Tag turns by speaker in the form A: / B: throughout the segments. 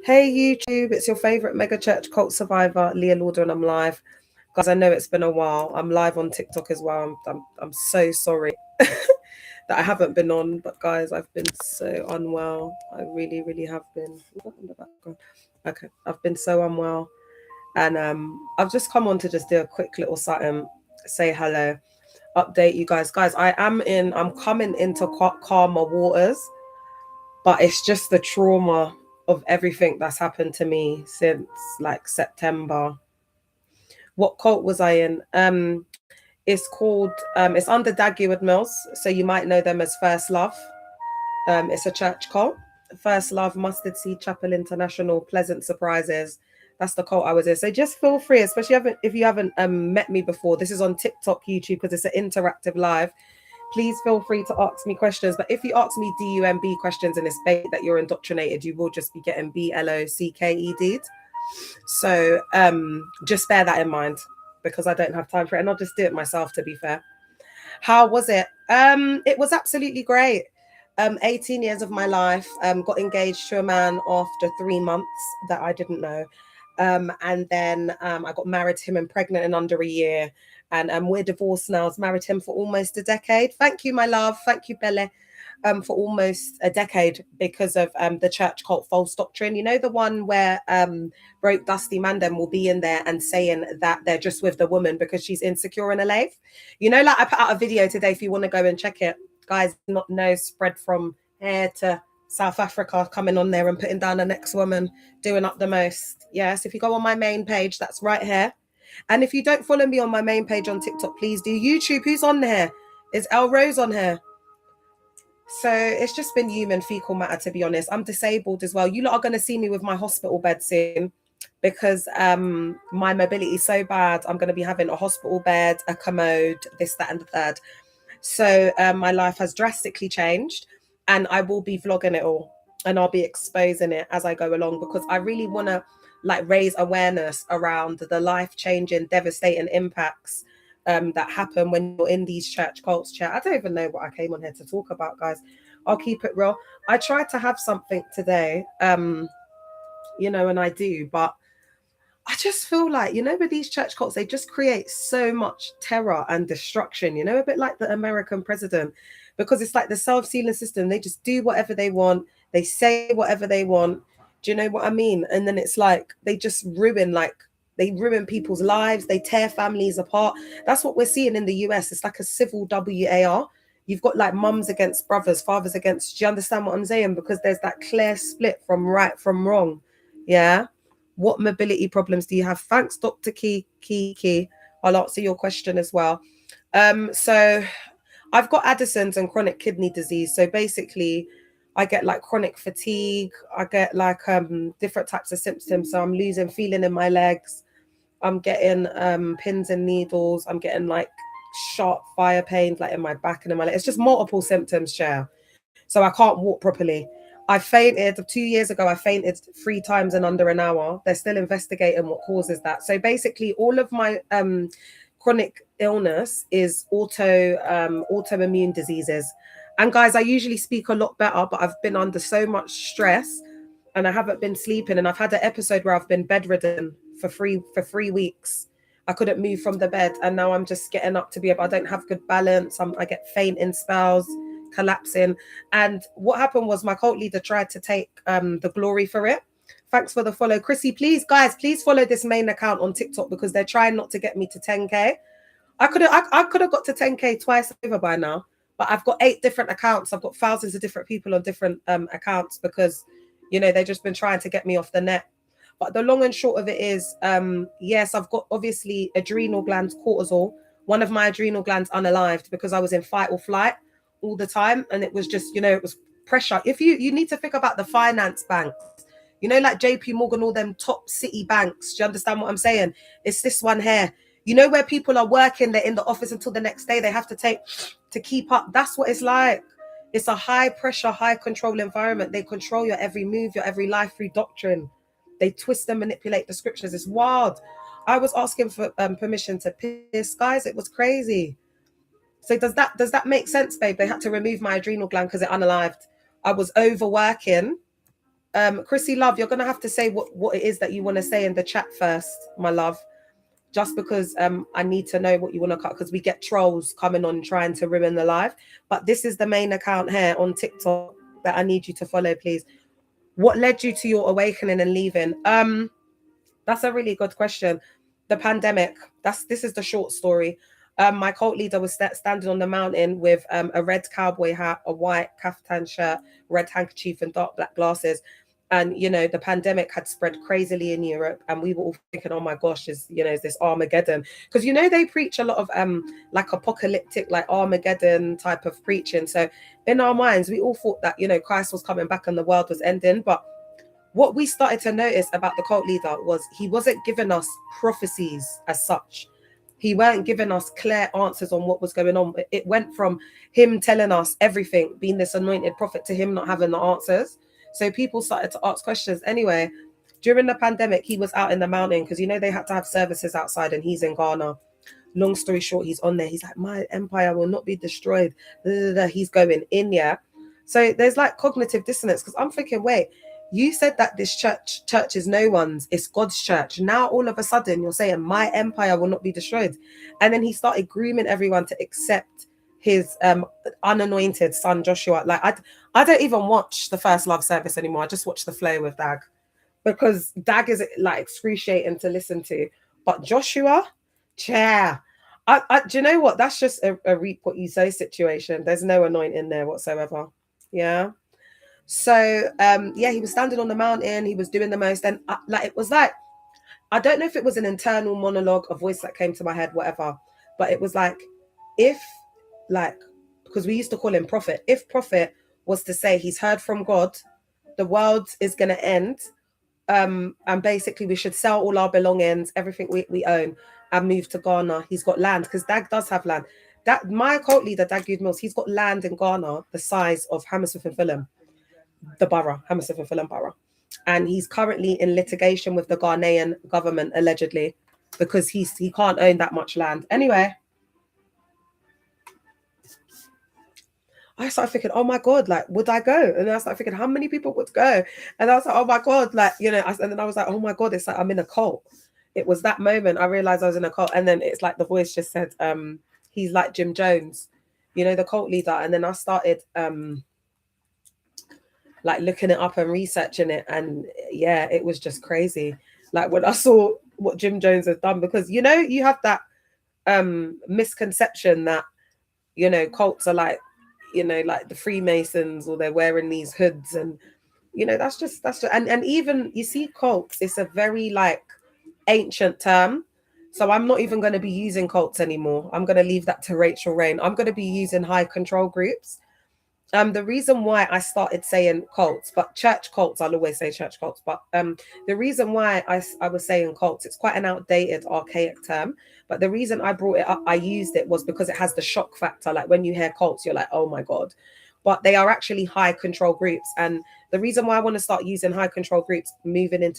A: Hey YouTube, it's your favorite mega church cult survivor, Leah Lauder, and I'm live. Guys, I know it's been a while. I'm live on TikTok as well. I'm so sorry that I haven't been on, but guys, I've been so unwell. I really, really have been. What's in the background? Okay, I've been so unwell. And I've just come on to just do a quick little something, say hello, update you guys. Guys, I'm coming into calmer waters, but it's just the trauma of everything that's happened to me since like September. What cult was I in? It's called it's under Dagwood Mills, so you might know them as First Love. It's a church cult. First Love, Mustard Seed Chapel International, Pleasant Surprises. That's the cult I was in. So just feel free, especially if you haven't met me before. This is on TikTok, YouTube, because it's an interactive live. Please feel free to ask me questions. But if you ask me DUMB questions and it's bait that you're indoctrinated, you will just be getting BLOCKED. So just bear that in mind because I don't have time for it. And I'll just do it myself, to be fair. How was it? It was absolutely great. 18 years of my life, got engaged to a man after 3 months that I didn't know. And then I got married to him and pregnant in under a year. And we're divorced now. I was married to him for almost a decade. Thank you, my love. Thank you, Belle. For almost a decade because of the church cult false doctrine. You know, the one where Broke Dusty Mandem will be in there and saying that they're just with the woman because she's insecure in a life. You know, like I put out a video today if you want to go and check it. Guys, not no spread from here to South Africa, coming on there and putting down the next woman, doing up the most. Yes, if you go on my main page, that's right here. And if you don't follow me on my main page on TikTok, please do. YouTube, who's on here? Is El Rose on here? So it's just been human fecal matter, to be honest. I'm disabled as well. You lot are going to see me with my hospital bed soon because my mobility is so bad. I'm going to be having a hospital bed, a commode, this, that, and the third. So my life has drastically changed and I will be vlogging it all and I'll be exposing it as I go along because I really want to like raise awareness around the life-changing, devastating impacts that happen when you're in these church cults. Chat. I don't even know what I came on here to talk about, guys. I'll keep it real. I tried to have something today, and I do, but I just feel like, with these church cults, they just create so much terror and destruction, a bit like the American president, because it's like the self-sealing system. They just do whatever they want. They say whatever they want. Do you know what I mean? And then it's like they just they ruin people's lives. They tear families apart. That's what we're seeing in the US. It's like a civil WAR. You've got like mums against brothers, fathers against. Do you understand what I'm saying? Because there's that clear split from right from wrong. Yeah. What mobility problems do you have? Thanks, Dr. Key. I'll answer your question as well. So I've got Addison's and chronic kidney disease. So basically, I get like chronic fatigue. I get like different types of symptoms. So I'm losing feeling in my legs. I'm getting pins and needles. I'm getting like sharp fire pains like in my back and in my leg. It's just multiple symptoms, Cher. So I can't walk properly. I fainted 2 years ago. I fainted 3 times in under an hour. They're still investigating what causes that. So basically, all of my chronic illness is autoimmune diseases. And guys, I usually speak a lot better, but I've been under so much stress and I haven't been sleeping. And I've had an episode where I've been bedridden for 3 weeks. I couldn't move from the bed, and now I'm just getting up to be able. I don't have good balance. I get fainting spells, collapsing. And what happened was my cult leader tried to take the glory for it. Thanks for the follow, Chrissy. Please, guys, please follow this main account on TikTok because they're trying not to get me to 10K. I could have got to 10K twice over by now, but I've got 8 different accounts. I've got thousands of different people on different accounts because they've just been trying to get me off the net. But the long and short of it is, yes, I've got obviously adrenal glands cortisol. One of my adrenal glands unalived because I was in fight or flight all the time. And it was just, it was pressure. If you need to think about the finance banks, like JP Morgan, all them top city banks. Do you understand what I'm saying? It's this one here. Where people are working, they're in the office until the next day. They have to take to keep up. That's what it's like. It's a high pressure, high control environment. They control your every move, your every life through doctrine. They twist and manipulate the scriptures. It's wild. I was asking for permission to piss, guys. It was crazy. So does that make sense, babe? They had to remove my adrenal gland because it unalived. I was overworking Chrissy Love, you're gonna have to say what it is that you want to say in the chat first, my love. Just because I need to know what you want to cut, because we get trolls coming on trying to ruin the live. But this is the main account here on TikTok that I need you to follow, please. What led you to your awakening and leaving? That's a really good question. The pandemic. This is the short story. My cult leader was standing on the mountain with a red cowboy hat, a white kaftan shirt, red handkerchief, and dark black glasses. And the pandemic had spread crazily in Europe, and we were all thinking, "Oh my gosh, is this Armageddon?" Because they preach a lot of like apocalyptic, like Armageddon type of preaching. So in our minds, we all thought that Christ was coming back and the world was ending. But what we started to notice about the cult leader was he wasn't giving us prophecies as such. He weren't giving us clear answers on what was going on. It went from him telling us everything, being this anointed prophet, to him not having the answers. So people started to ask questions. Anyway, during the pandemic, he was out in the mountain because, they had to have services outside, and he's in Ghana. Long story short, he's on there. He's like, my empire will not be destroyed. He's going in, yeah. So there's like cognitive dissonance, because I'm thinking, wait, you said that this church is no one's, it's God's church. Now all of a sudden you're saying my empire will not be destroyed. And then he started grooming everyone to accept his unanointed son Joshua. Like I don't even watch the First Love service anymore. I just watch the flow with Dag, because Dag is like excruciating to listen to. But Joshua, chair. Do you know what? That's just a reap what you sow situation. There's no anointing there whatsoever. Yeah. So he was standing on the mountain. He was doing the most, and it was like, I don't know if it was an internal monologue, a voice that came to my head, whatever. But it was like, because we used to call him prophet. If prophet was to say he's heard from God, the world is going to end, and basically we should sell all our belongings, everything we own, and move to Ghana. He's got land, because Dag does have land. That my cult leader, Dag Mills, he's got land in Ghana the size of Hammersmith and Fulham, the borough, Hammersmith and Fulham borough. And he's currently in litigation with the Ghanaian government, allegedly, because he can't own that much land. Anyway, I started thinking, oh my God, like, would I go? And then I started thinking, how many people would go? And I was like, oh my God, like, and then I was like, oh my God, it's like I'm in a cult. It was that moment I realized I was in a cult. And then it's like the voice just said, he's like Jim Jones, the cult leader. And then I started like looking it up and researching it, and yeah, it was just crazy. Like when I saw what Jim Jones has done, because you have that misconception that cults are like like the Freemasons, or they're wearing these hoods, and that's just and even you see cults, it's a very like ancient term. So I'm not even going to be using cults anymore. I'm going to leave that to Rachel Rain. I'm going to be using high control groups. The reason why I started saying cults, but church cults, I'll always say church cults, but the reason why I was saying cults, it's quite an outdated, archaic term, but the reason I brought it up, I used it, was because it has the shock factor. Like when you hear cults, you're like, oh my God. But they are actually high control groups. And the reason why I want to start using high control groups moving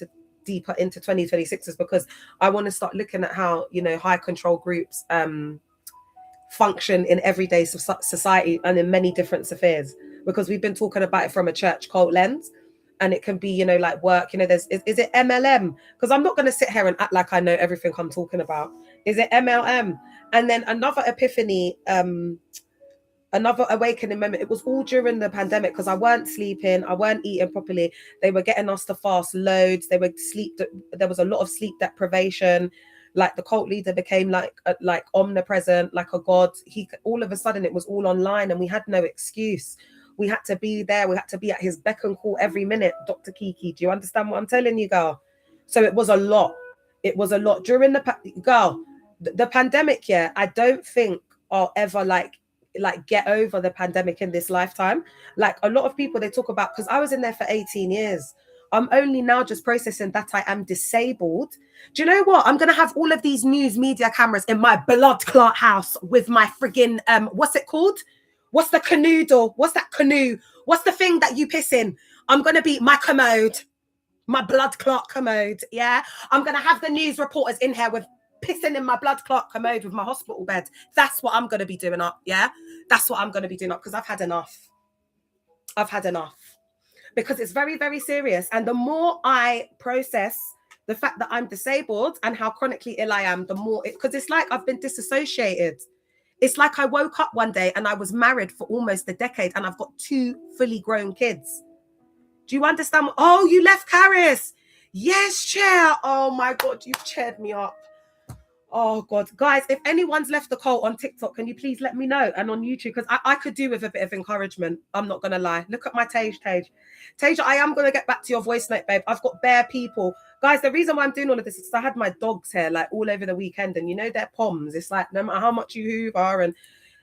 A: deeper into 2026 is because I want to start looking at how, high control groups function in everyday society and in many different spheres, because we've been talking about it from a church cult lens, and it can be like work, there's is it MLM, because I'm not going to sit here and act like I know everything I'm talking about. Is it MLM? And then another epiphany, another awakening moment, it was all during the pandemic, because I weren't sleeping, I weren't eating properly. They were getting us to fast loads, there was a lot of sleep deprivation. Like the cult leader became like omnipresent, like a god. He all of a sudden, it was all online, and we had no excuse. We had to be there. We had to be at his beck and call every minute. Dr. Kiki, do you understand what I'm telling you, girl? So it was a lot. It was a lot during the pandemic. Yeah, I don't think I'll ever like get over the pandemic in this lifetime. Like a lot of people, they talk about, because I was in there for 18 years. I'm only now just processing that I am disabled. Do you know what? I'm going to have all of these news media cameras in my blood clot house with my friggin', what's it called? What's the canoe door? What's that canoe? What's the thing that you piss in? I'm going to be my commode, my blood clot commode. Yeah. I'm going to have the news reporters in here with pissing in my blood clot commode with my hospital bed. That's what I'm going to be doing up. Yeah. That's what I'm going to be doing up, because I've had enough. because it's very, very serious. And the more I process the fact that I'm disabled and how chronically ill I am, the more because it's like I've been disassociated. It's like I woke up one day and I was married for almost a decade and I've got 2 fully grown kids. Do you understand? Oh, you left Caris. Yes, chair. Oh my God, you've cheered me up. Oh God, guys, if anyone's left the cult on TikTok, can you please let me know? And on YouTube, because I could do with a bit of encouragement. I'm not gonna lie. Look at my Tage. I am gonna get back to your voice note, babe. I've got bare people. Guys, the reason why I'm doing all of this is I had my dogs here like all over the weekend, and you know they're poms. It's like no matter how much you hoover and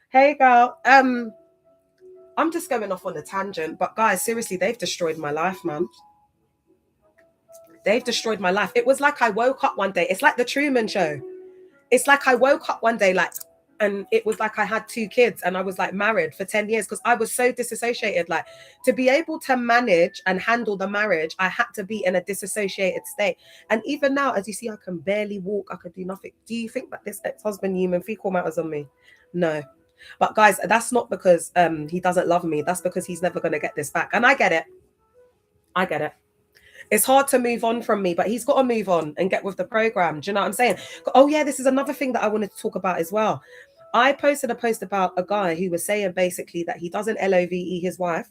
A: hey girl, I'm just going off on a tangent, but guys, seriously, they've destroyed my life, man. They've destroyed my life. It was like I woke up one day. It's like the Truman Show. It's like I woke up one day like, and it was like I had 2 kids and I was like married for 10 years because I was so disassociated. Like to be able to manage and handle the marriage, I had to be in a disassociated state. And even now, as you see, I can barely walk. I could do nothing. Do you think that this ex-husband human fecal matters on me? No. But guys, that's not because he doesn't love me. That's because he's never going to get this back. And I get it. I get it. It's hard to move on from me, but he's got to move on and get with the program. Do you know what I'm saying? Oh, yeah, this is another thing that I wanted to talk about as well. I posted a post about a guy who was saying basically that he doesn't LOVE his wife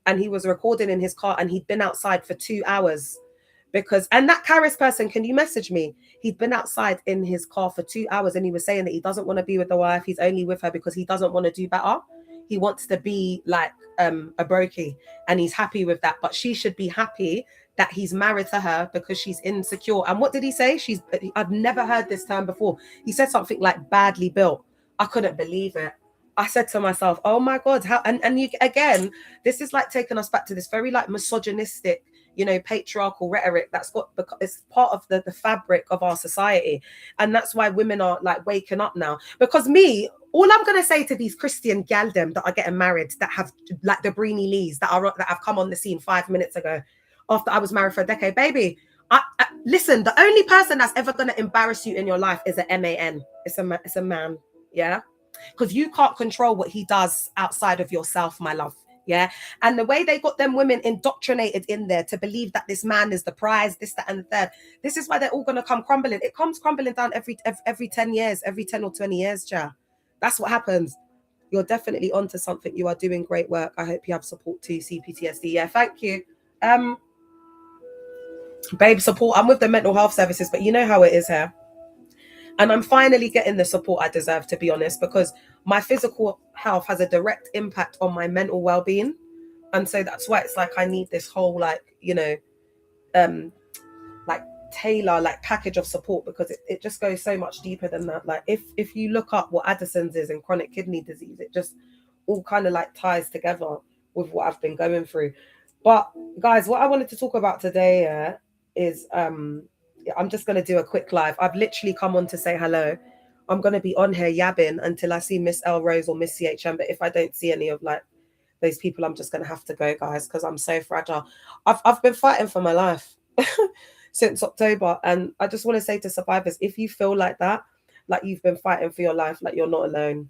A: and he was recording in his car and he'd been outside for 2 hours because, and that Caris person, can you message me? He'd been outside in his car for 2 hours and he was saying that he doesn't want to be with the wife. He's only with her because he doesn't want to do better. He wants to be like a brokey and he's happy with that. But she should be happy that he's married to her because she's insecure. And what did he say? I've never heard this term before. He said something like badly built. I couldn't believe it. I said to myself, oh my God, how, and you, again, this is like taking us back to this very like misogynistic, you know, patriarchal rhetoric that's got, it's part of the fabric of our society. And that's why women are like waking up now. Because me, all I'm going to say to these Christian galdem that are getting married, that have like the Breeny Lees that have come on the scene 5 minutes ago, after I was married for a decade, baby, listen, the only person that's ever going to embarrass you in your life is a man. It's a man. Yeah. Because you can't control what he does outside of yourself, my love. Yeah. And the way they got them women indoctrinated in there to believe that this man is the prize, this, that, and the third. This is why they're all going to come crumbling. It comes crumbling down every 10 years, every 10 or 20 years, Cha. That's what happens. You're definitely onto something. You are doing great work. I hope you have support too, CPTSD. Yeah, thank you. Babe, support. I'm with the mental health services, but you know how it is here. And I'm finally getting the support I deserve, to be honest, because my physical health has a direct impact on my mental well-being. And so that's why it's like I need this whole, like, you know, like tailor, like package of support, because it just goes so much deeper than that. Like if you look up what Addison's is and chronic kidney disease, it just all kind of like ties together with what I've been going through. But guys, what I wanted to talk about today is I'm just going to do a quick live. I've literally come on to say hello. I'm going to be on here yabbing until I see Miss L Rose or Miss CHM. But if I don't see any of like those people, I'm just going to have to go, guys, because I'm so fragile. I've been fighting for my life since October. And I just want to say to survivors, if you feel like that, like you've been fighting for your life, like you're not alone.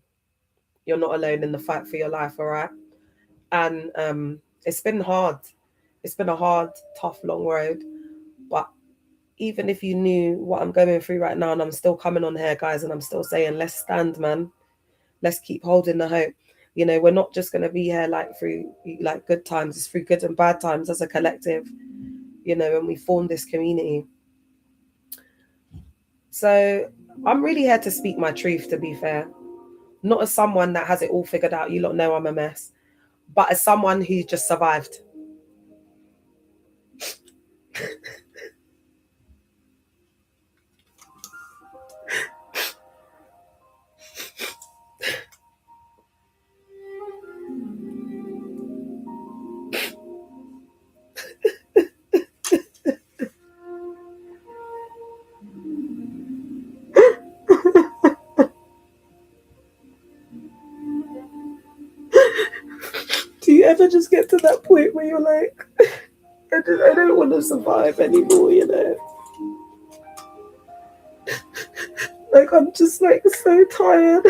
A: You're not alone in the fight for your life, all right? And it's been hard. It's been a hard, tough, long road. But even if you knew what I'm going through right now, and I'm still coming on here, guys, and I'm still saying, let's stand, man. Let's keep holding the hope. You know, we're not just going to be here like through like good times. It's through good and bad times as a collective, you know, and we form this community. So I'm really here to speak my truth, to be fair. Not as someone that has it all figured out. You lot know I'm a mess. But as someone who just survived. Do you ever just get to that point where you're like, I don't want to survive anymore, you know? Like, I'm just like so tired.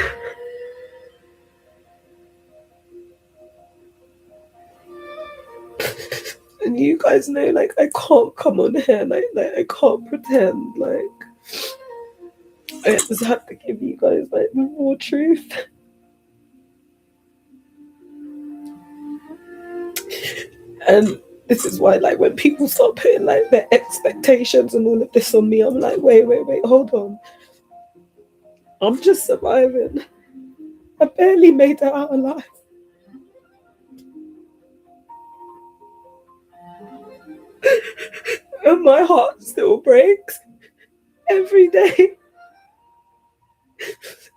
A: you guys know, like, I can't come on here, like I can't pretend, like, I just have to give you guys, like, the raw truth. And this is why, like, when people start putting, like, their expectations and all of this on me, I'm like, wait, hold on. I'm just surviving. I barely made it out alive. And my heart still breaks every day.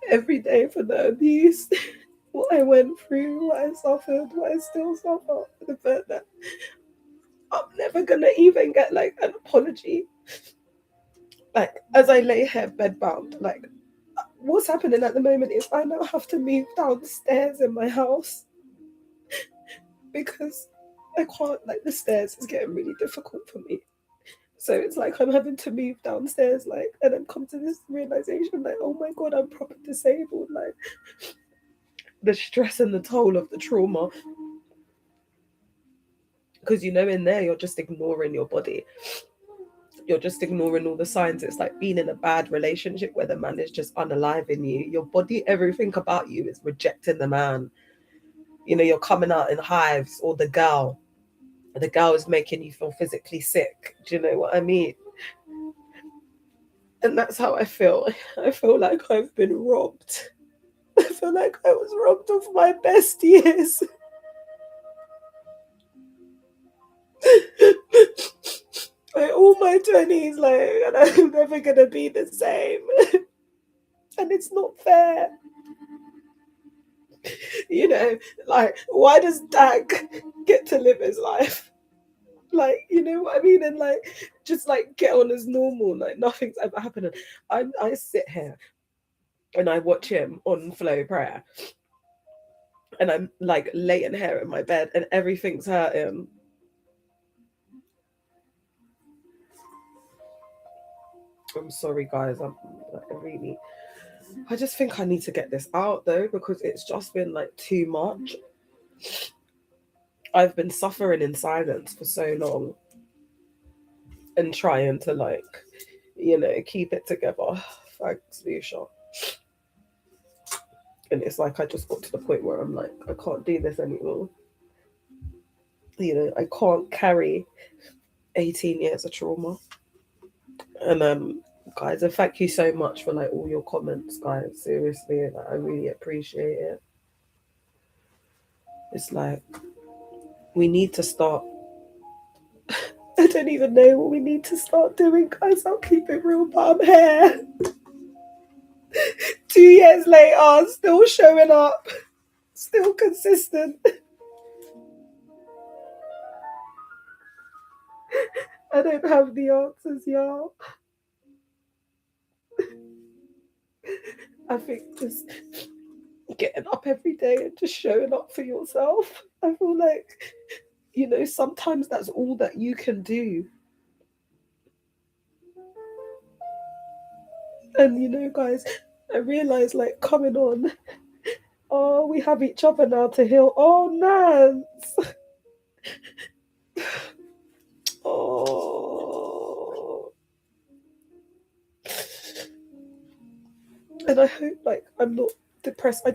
A: Every day for the abuse, what I went through, what I suffered, what I still suffer. The fact that I'm never gonna even get, like, an apology. Like, as I lay here bedbound, like, what's happening at the moment is I now have to move downstairs in my house because I can't, like, the stairs is getting really difficult for me. So it's like I'm having to move downstairs, like, and then come to this realization, like, oh my God, I'm proper disabled. Like, the stress and the toll of the trauma. Because, you know, in there, you're just ignoring your body. You're just ignoring all the signs. It's like being in a bad relationship where the man is just unaliving you. Your body, everything about you is rejecting the man. You know, you're coming out in hives, or the girl is making you feel physically sick. Do you know what I mean? And that's how I feel. I feel like I've been robbed. I feel like I was robbed of my best years. Like, all my 20s, like, and I'm never gonna be the same. And it's not fair. You know, like, why does Dak get to live his life? Like, you know what I mean? And, like, just, like, get on as normal, like nothing's ever happening. I sit here and I watch him on Flow Prayer, and I'm, like, laying here in my bed and everything's hurting. I'm sorry, guys. I just think I need to get this out, though, because it's just been, like, too much. I've been suffering in silence for so long and trying to, like, you know, keep it together. Thanks, Lucia. And it's like I just got to the point where I'm like, I can't do this anymore. You know, I can't carry 18 years of trauma. And guys, and thank you so much for, like, all your comments, guys. Seriously, like, I really appreciate it. It's like, we need to start. I don't even know what we need to start doing, guys. I'll keep it real, but I'm here. 2 years later, still showing up, still consistent. I don't have the answers, y'all. I think just getting up every day and just showing up for yourself. I feel like, you know, sometimes that's all that you can do. And, you know, guys, I realize, like, coming on, oh, we have each other now to heal. Oh, Nance. Oh. And I hope, like, I'm not depressed.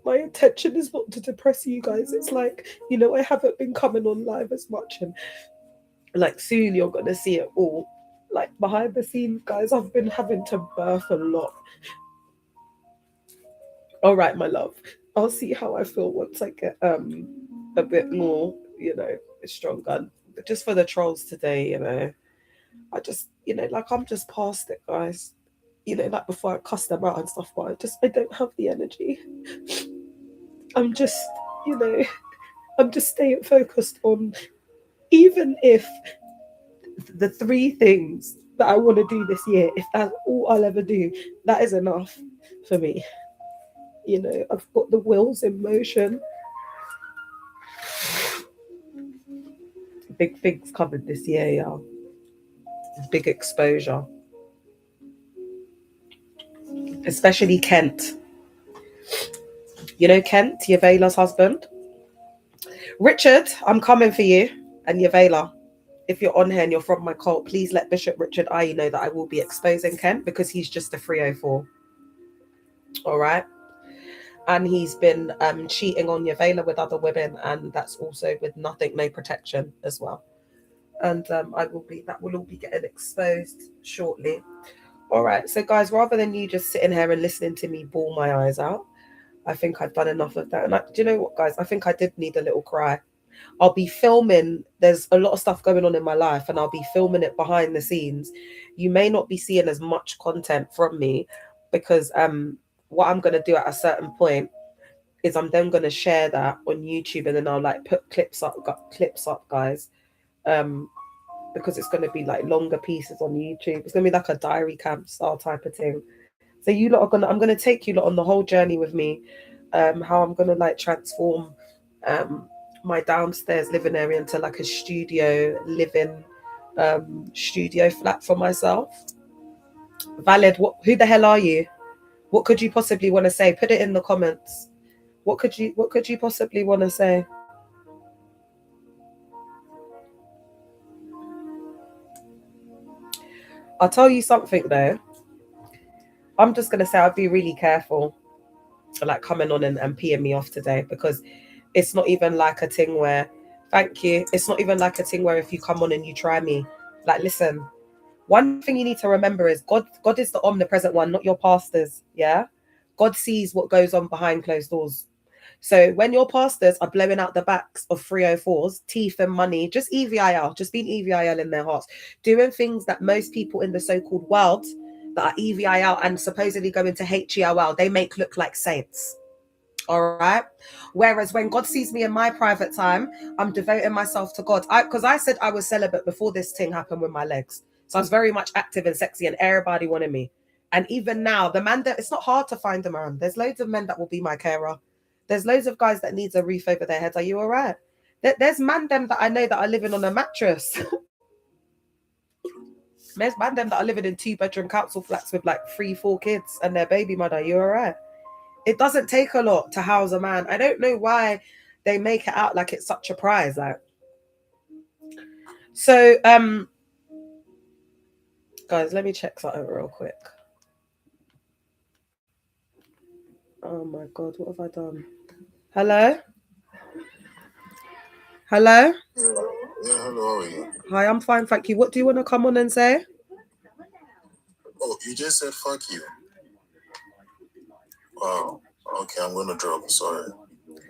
A: My intention is not to depress you guys. It's like, you know, I haven't been coming on live as much, and, like, soon you're gonna see it all. Like, behind the scenes, guys, I've been having to birth a lot. All right, my love, I'll see how I feel once I get a bit more, you know, stronger. But just for the trolls today, you know, I just, you know, like, I'm just past it, guys. You know, like, before I cuss them out and stuff, but I don't have the energy. I'm just, you know, I'm just staying focused on, even if the 3 things that I want to do this year, if that's all I'll ever do, that is enough for me. You know, I've got the wheels in motion. Big things covered this year, y'all. Big exposure. Especially Kent. You know Kent, Yavela's husband? Richard, I'm coming for you. And Yavela. if you're on here and you're from my cult, please let Bishop Richard I know that I will be exposing Kent because he's just a 304. All right. And he's been cheating on Yavela with other women, and that's also with nothing, no protection as well. And that will all be getting exposed shortly. All right, so guys, rather than you just sitting here and listening to me bawl my eyes out, I think I've done enough of that. And do you know what, guys? I think I did need a little cry. I'll be filming. There's a lot of stuff going on in my life, and I'll be filming it behind the scenes. You may not be seeing as much content from me because what I'm going to do at a certain point is I'm then going to share that on YouTube, and then I'll like put clips up, guys, because it's going to be like longer pieces on YouTube. It's going to be like a diary camp style type of thing. So you lot I'm going to take you lot on the whole journey with me, how I'm going to like transform my downstairs living area into like a studio flat for myself. Valid, who the hell are you? What could you possibly want to say? Put it in the comments. What could you possibly want to say? I'll tell you something though. I'm just gonna say I'll be really careful like coming on and peeing me off today, because it's not even like a thing where, thank you, it's not even like a thing where if you come on and you try me, like, listen, one thing you need to remember is God is the omnipresent one, not your pastors. Yeah, God sees what goes on behind closed doors. So when your pastors are blowing out the backs of 304s, teeth and money, just EVIL, just being EVIL in their hearts, doing things that most people in the so-called world that are EVIL and supposedly go into HELL, they make look like saints. All right. Whereas when God sees me in my private time, I'm devoting myself to God. Because I said I was celibate before this thing happened with my legs. So I was very much active and sexy, and everybody wanted me. And even now, the man that it's not hard to find a man. There's loads of men that will be my carer. There's loads of guys that needs a roof over their heads. Are you all right? There's man them that I know that are living on a mattress. There's man them that are living in 2-bedroom council flats with like 3-4 kids and their baby mother. Are you all right? It doesn't take a lot to house a man. I don't know why they make it out like it's such a prize. Like, so, guys, let me check something real quick. Oh my God, what have I done? Hello? Hello?
B: Yeah, hello, how are you?
A: Hi, I'm fine, thank you. What do you want to come on and say?
B: Oh, you just said fuck you. Wow. Okay, I'm gonna drop. Sorry.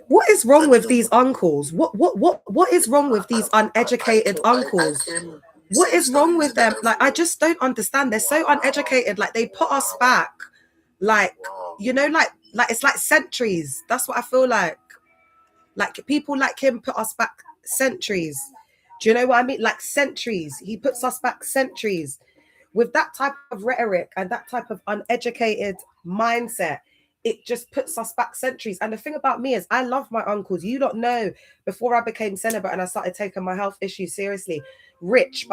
A: What is wrong with these uncles? What is wrong with these uneducated uncles? What is wrong with them? Like, I just don't understand. They're so uneducated. Like, they put us back, like, you know, like it's like centuries. That's what I feel like. Like, people like him put us back centuries. Do you know what I mean? Like, centuries. He puts us back centuries. With that type of rhetoric and that type of uneducated mindset, it just puts us back centuries. And the thing about me is I love my uncles. You don't know, before I became celibate and I started taking my health issues seriously, rich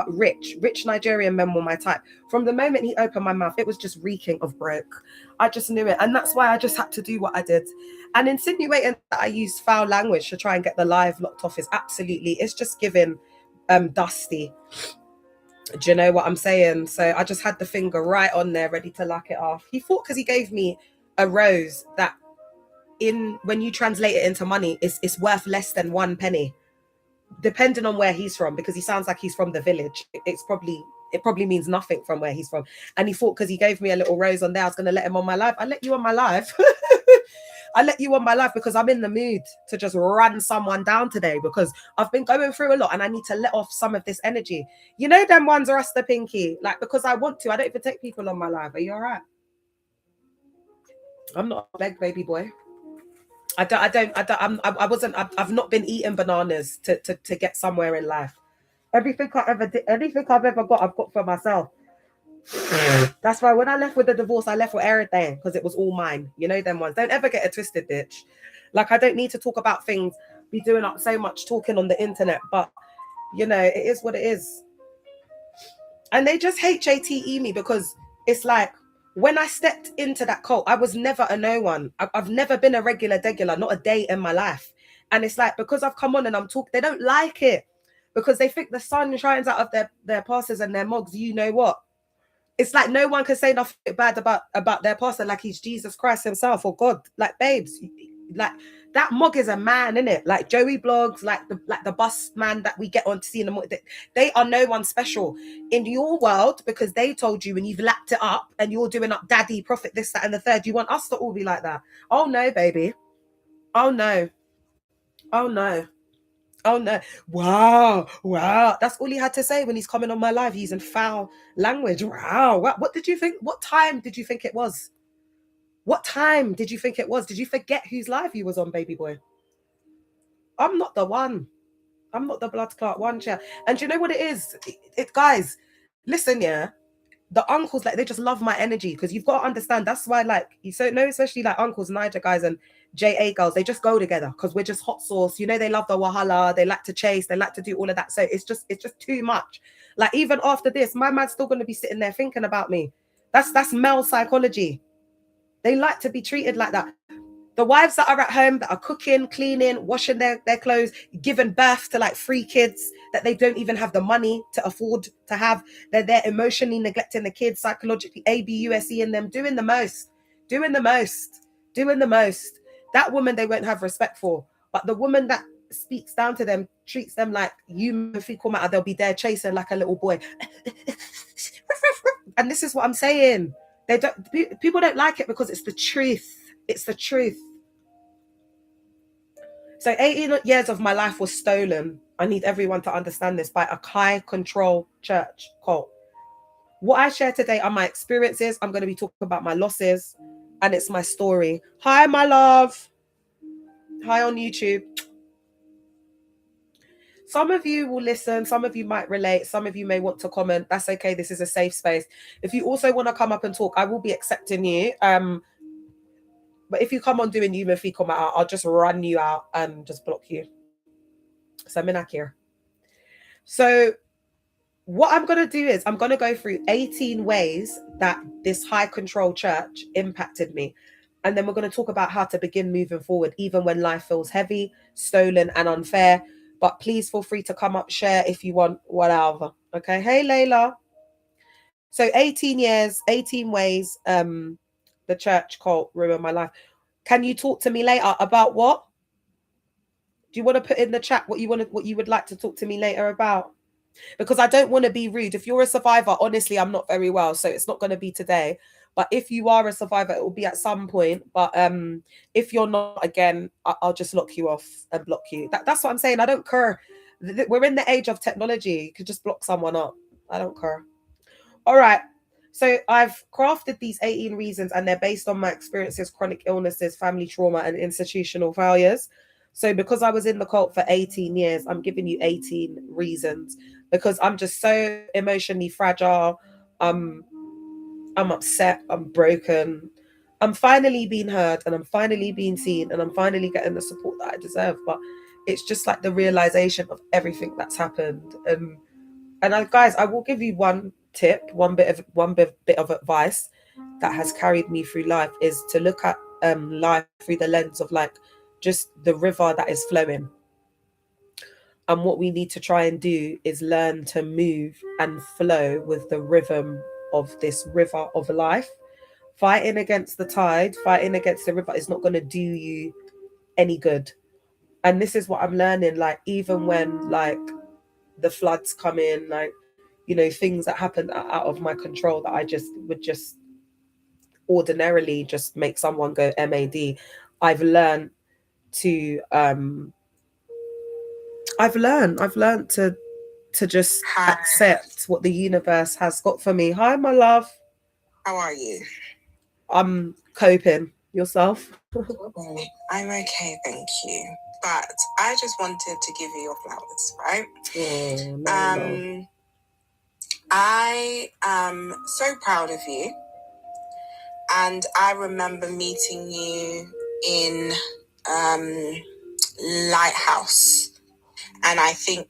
A: Nigerian men were my type. From the moment he opened my mouth, it was just reeking of broke. I just knew it. And that's why I just had to do what I did. And insinuating that I used foul language to try and get the live locked off is absolutely, it's just giving dusty. Do you know what I'm saying? So I just had the finger right on there, ready to lock it off. He thought because he gave me a rose that, when you translate it into money, it's worth less than 1 penny, depending on where he's from, because he sounds like he's from the village. It probably means nothing from where he's from. And he thought because he gave me a little rose on there, I was going to let him on my life. I let you on my life. I let you on my life because I'm in the mood to just run someone down today, because I've been going through a lot and I need to let off some of this energy. You know, them ones are us the pinky, like, because I want to. I don't even take people on my life. Are you all right? I'm not a beg baby boy. I've not been eating bananas to get somewhere in life. Anything I've ever got, I've got for myself. That's why when I left with the divorce, I left with everything, because it was all mine. You know them ones. Don't ever get it twisted, bitch. Like, I don't need to talk about things, be doing up so much talking on the internet, but you know, it is what it is. And they just HATE me, because it's like, when I stepped into that cult, I was never a no one. I've never been a regular, not a day in my life. And it's like, because I've come on and I'm talking, they don't like it. because they think the sun shines out of their pastors and their mogs. You know what? It's like no one can say nothing bad about their pastor like he's Jesus Christ himself or God. Like, babes, like that mug is a man, isn't it? Like Joey Blogs, like the bus man that we get on to see in the morning. They are no one special in your world because they told you and you've lapped it up and you're doing up daddy, prophet, this, that, and the third. You want us to all be like that? Oh no, baby. Oh no. Oh no. Oh no. Wow. Wow. That's all he had to say when he's coming on my live. He's in foul language. Wow. What did you think? What time did you think it was? What time did you think it was? Did you forget whose live he was on, baby boy? I'm not the one. I'm not the blood clot one, chair. And do you know what it is? Guys, listen, yeah. The uncles, like, they just love my energy because you've got to understand. That's why, like, you so know, especially like uncles, Niger guys, and JA girls, they just go together because we're just hot sauce. You know, they love the wahala, they like to chase, they like to do all of that. So it's just too much. Like, even after this, my man's still going to be sitting there thinking about me. That's male psychology. They like to be treated like that. The wives that are at home that are cooking, cleaning, washing their clothes, giving birth to like 3 kids that they don't even have the money to afford to have. They're there emotionally neglecting the kids, psychologically, ABUSE in them, doing the most. That woman they won't have respect for. But the woman that speaks down to them, treats them like human fecal matter, they'll be there chasing like a little boy. And this is what I'm saying. People don't like it because it's the truth. It's the truth. So 18 years of my life was stolen. I need everyone to understand this, by a high control church cult. What I share today are my experiences. I'm going to be talking about my losses, and it's my story. Hi, my love. Hi on YouTube. Some of you will listen. Some of you might relate. Some of you may want to comment. That's okay. This is a safe space. If you also want to come up and talk, I will be accepting you. But if you come on doing human fecal matter, I'll just run you out and just block you. So I'm in here. So what I'm going to do is I'm going to go through 18 ways that this high control church impacted me. And then we're going to talk about how to begin moving forward, even when life feels heavy, stolen, and unfair. But please feel free to come up, share if you want, whatever. Okay. Hey, Layla. So 18 years, 18 ways the church cult ruined my life. Can you talk to me later about what? Do you want to put in the chat what you would like to talk to me later about? Because I don't want to be rude. If you're a survivor, honestly, I'm not very well, so it's not going to be today. But if you are a survivor, it will be at some point. But if you're not, again, I'll just lock you off and block you. That's what I'm saying. I don't care. We're in the age of technology. You could just block someone up. I don't care. All right. So I've crafted these 18 reasons, and they're based on my experiences, chronic illnesses, family trauma, and institutional failures. So because I was in the cult for 18 years, I'm giving you 18 reasons, because I'm just so emotionally fragile. I'm upset. I'm broken. I'm finally being heard, and I'm finally being seen, and I'm finally getting the support that I deserve. But it's just like the realization of everything that's happened. And guys, I will give you one tip, one bit of advice that has carried me through life, is to look at life through the lens of like just the river that is flowing. And what we need to try and do is learn to move and flow with the rhythm of this river of life. Fighting against the tide, fighting against the river is not going to do you any good. And this is what I'm learning, like even when like the floods come in, like, you know, things that happen out of my control that I just would just ordinarily just make someone go MAD. I've learned to just accept what the universe has got for me. Hi, my love.
C: How are you?
A: I'm coping. Yourself?
C: I'm okay, thank you. But I just wanted to give you your flowers, right?
A: Oh, no.
C: I am so proud of you. And I remember meeting you in Lighthouse. And I think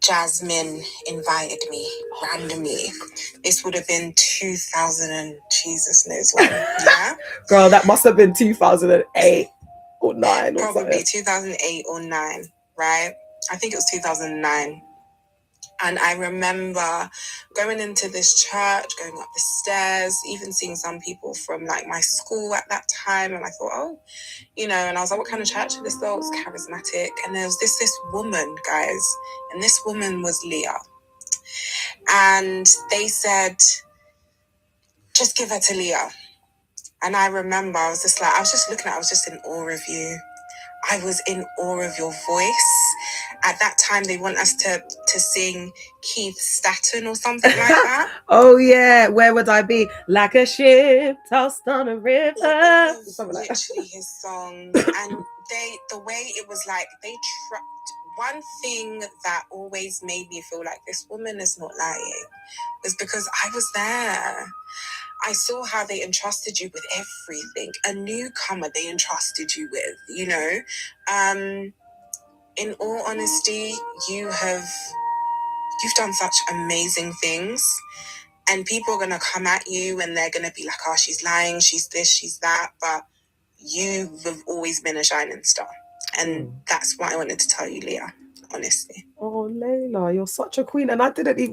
C: Jasmine invited me randomly. This would have been 2000 and Jesus knows when, yeah?
A: Girl, that must have been 2008 or 9 or
C: Probably
A: something.
C: 2008 or 9, right? I think it was 2009. And I remember going into this church, going up the stairs, even seeing some people from like my school at that time. And I thought, oh, you know, and I was like, what kind of church is this though? It's charismatic. And there was this woman, guys, and this woman was Leah. And they said, just give her to Leah. And I remember I was just looking at, I was just in awe of you. I was in awe of your voice. At that time, they want us to sing Keith Staton or something like that.
A: Oh yeah, where would I be? Like a ship tossed on a river.
C: Something like literally his songs, and the way it was like they trapped. One thing that always made me feel like this woman is not lying was because I was there. I saw how they entrusted you with everything. A newcomer they entrusted you with, you know. In all honesty, you've done such amazing things. And people are going to come at you and they're going to be like, oh, she's lying, she's this, she's that. But you've always been a shining star. And that's what I wanted to tell you, Leah, honestly.
A: Oh, Layla, you're such a queen. And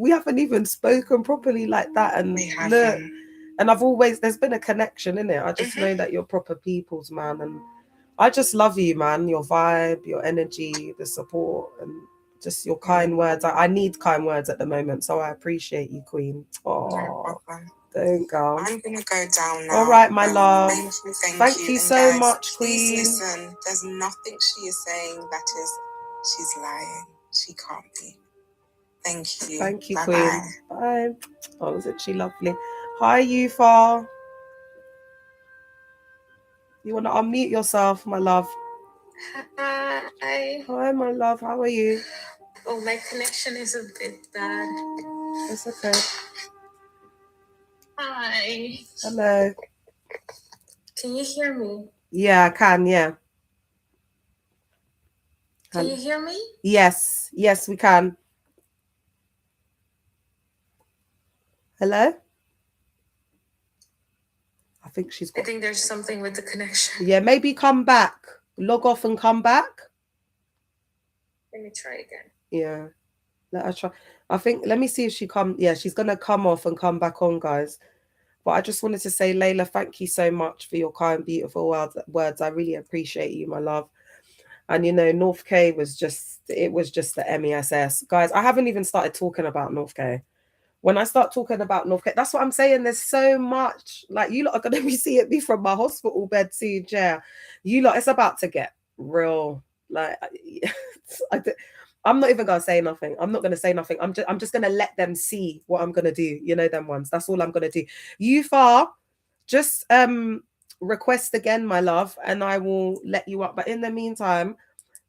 A: we haven't even spoken properly like that. And
C: We haven't.
A: And there's been a connection in it. I just know that you're proper people's, man. And I just love you, man. Your vibe, your energy, the support, and just your kind words. I need kind words at the moment, so I appreciate you, queen. Oh,
C: No problem.
A: Don't go.
C: I'm going to go down now.
A: All right, my love.
C: Thank you
A: so
C: guys,
A: much,
C: please
A: queen.
C: listen. There's nothing she is saying that is, she's lying. She can't be. Thank you.
A: Thank you,
C: Bye-bye.
A: queen. Bye. Oh, isn't she lovely? Hi, Yufa. You want to unmute yourself, my love?
D: Hi.
A: Hi, my love. How are you?
D: Oh, my connection is a bit bad.
A: It's okay.
D: Hi.
A: Hello.
D: Can you hear me?
A: Yeah, I can. Yeah.
D: Can you hear me?
A: Yes. Yes, we can. Hello? I think she's got...
D: I think there's something with the connection.
A: Yeah, maybe come back. Log off and come back.
D: Let me try again.
A: Yeah. Let her try. I think, let me see if she come. Yeah, she's going to come off and come back on, guys. But I just wanted to say, Layla, thank you so much for your kind, beautiful words. I really appreciate you, my love. And, you know, North K was just the MESS. Guys, I haven't even started talking about North K. When I start talking about North K, that's what I'm saying. There's so much. Like, you lot are going to be seeing me from my hospital bed soon, yeah. You lot, it's about to get real. Like, I'm not even going to say nothing. I'm not going to say nothing. I'm just going to let them see what I'm going to do. You know them ones. That's all I'm going to do. You far, just request again, my love, and I will let you up. But in the meantime,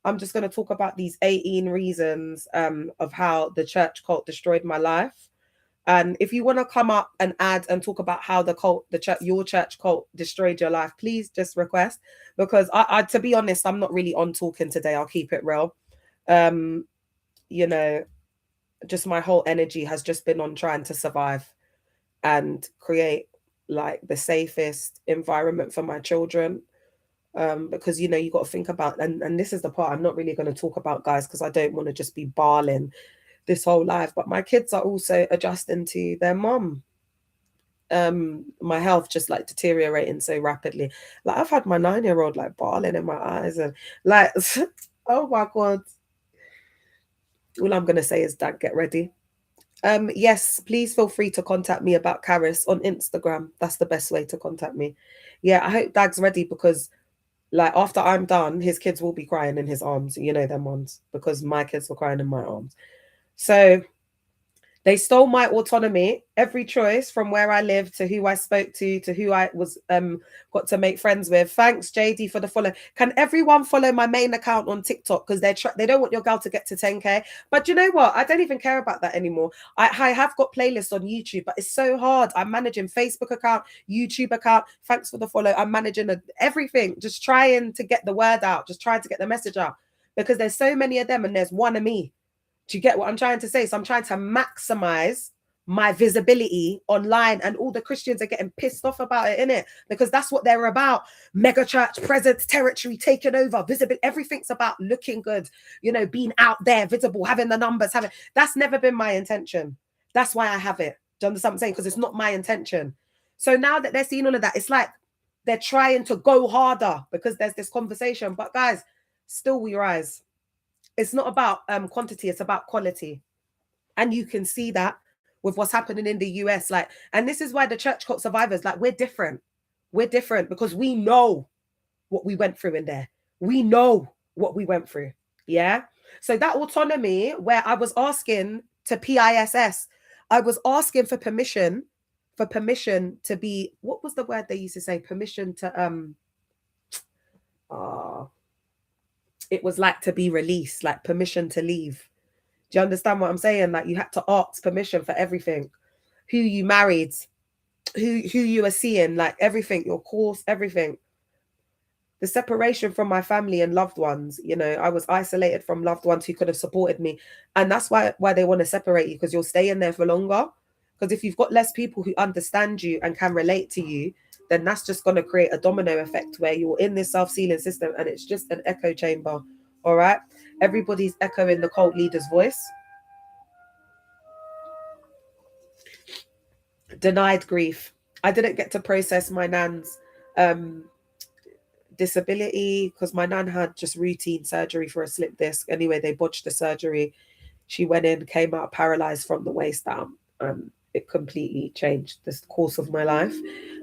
A: I'm just going to talk about these 18 reasons of how the church cult destroyed my life. And if you want to come up and add and talk about how your church cult destroyed your life, please just request, because I to be honest, I'm not really on talking today. I'll keep it real. You know, just my whole energy has just been on trying to survive and create like the safest environment for my children. Because, you know, you got to think about, and this is the part I'm not really going to talk about, guys, because I don't want to just be barling this whole life. But my kids are also adjusting to their mom. My health just like deteriorating so rapidly. Like, I've had my 9-year-old like barling in my eyes and like, oh my God. All I'm going to say is, Dad, get ready. Yes, please feel free to contact me about Karis on Instagram. That's the best way to contact me. Yeah, I hope Dag's ready, because like after I'm done, his kids will be crying in his arms. You know them ones, because my kids were crying in my arms. So they stole my autonomy, every choice from where I live to who I spoke to who I was got to make friends with. Thanks, JD, for the follow. Can everyone follow my main account on TikTok, because they don't want your girl to get to 10K. But you know what? I don't even care about that anymore. I have got playlists on YouTube, but it's so hard. I'm managing Facebook account, YouTube account. Thanks for the follow. I'm managing everything, just trying to get the word out, just trying to get the message out, because there's so many of them and there's one of me. Do you get what I'm trying to say? So I'm trying to maximize my visibility online, and all the Christians are getting pissed off about it, innit? Because that's what they're about. Mega church, presence, territory, taking over, visible. Everything's about looking good, you know, being out there, visible, having the numbers, having. That's never been my intention. That's why I have it. Do you understand what I'm saying? Because it's not my intention. So now that they're seeing all of that, it's like they're trying to go harder because there's this conversation. But guys, still we rise. It's not about quantity, it's about quality. And you can see that with what's happening in the US. Like, and this is why the church cult survivors, like, we're different. We're different because we know what we went through in there. We know what we went through. Yeah. So that autonomy where I was asking to PISS, I was asking for permission to be, what was the word they used to say? Permission to it was like to be released, like permission to leave. Do you understand what I'm saying? Like, you had to ask permission for everything. Who you married, who you are seeing, like everything, your course, everything. The separation from my family and loved ones, you know, I was isolated from loved ones who could have supported me. And that's why they want to separate you, because you'll stay in there for longer. Because if you've got less people who understand you and can relate to you, then that's just going to create a domino effect where you're in this self-sealing system and it's just an echo chamber. All right. Everybody's echoing the cult leader's voice. Denied grief. I didn't get to process my nan's disability because my nan had just routine surgery for a slip disc. Anyway, they botched the surgery. She went in, came out paralyzed from the waist down. It completely changed the course of my life.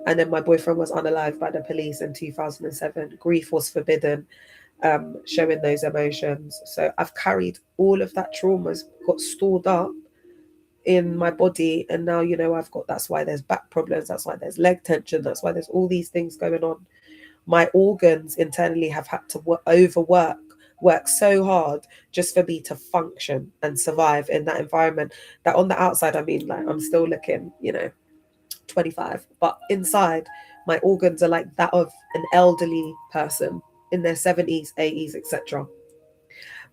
A: And then my boyfriend was unalived by the police in 2007. Grief was forbidden, showing those emotions. So I've carried all of that traumas, got stored up in my body. And now, you know, that's why there's back problems. That's why there's leg tension. That's why there's all these things going on. My organs internally have had to work so hard just for me to function and survive in that environment, that on the outside, I mean, like, I'm still looking, you know, 25, but inside my organs are like that of an elderly person in their 70s, 80s, etc.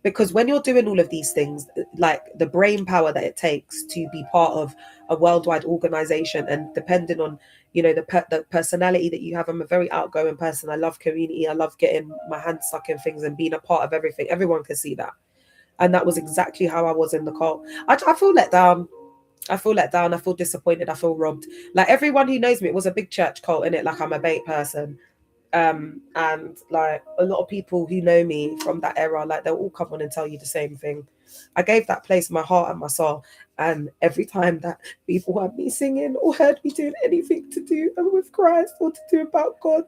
A: Because when you're doing all of these things, like the brain power that it takes to be part of a worldwide organization, and depending on, you know, the personality that you have. I'm a very outgoing person. I love community. I love getting my hands stuck in things and being a part of everything. Everyone can see that. And that was exactly how I was in the cult. I feel let down. I feel disappointed. I feel robbed. Like, everyone who knows me, it was a big church cult, innit? Like, I'm a bait person. And like a lot of people who know me from that era, like, they'll all come on and tell you the same thing. I gave that place my heart and my soul, and every time that people heard me singing or heard me doing anything to do with Christ or to do about God,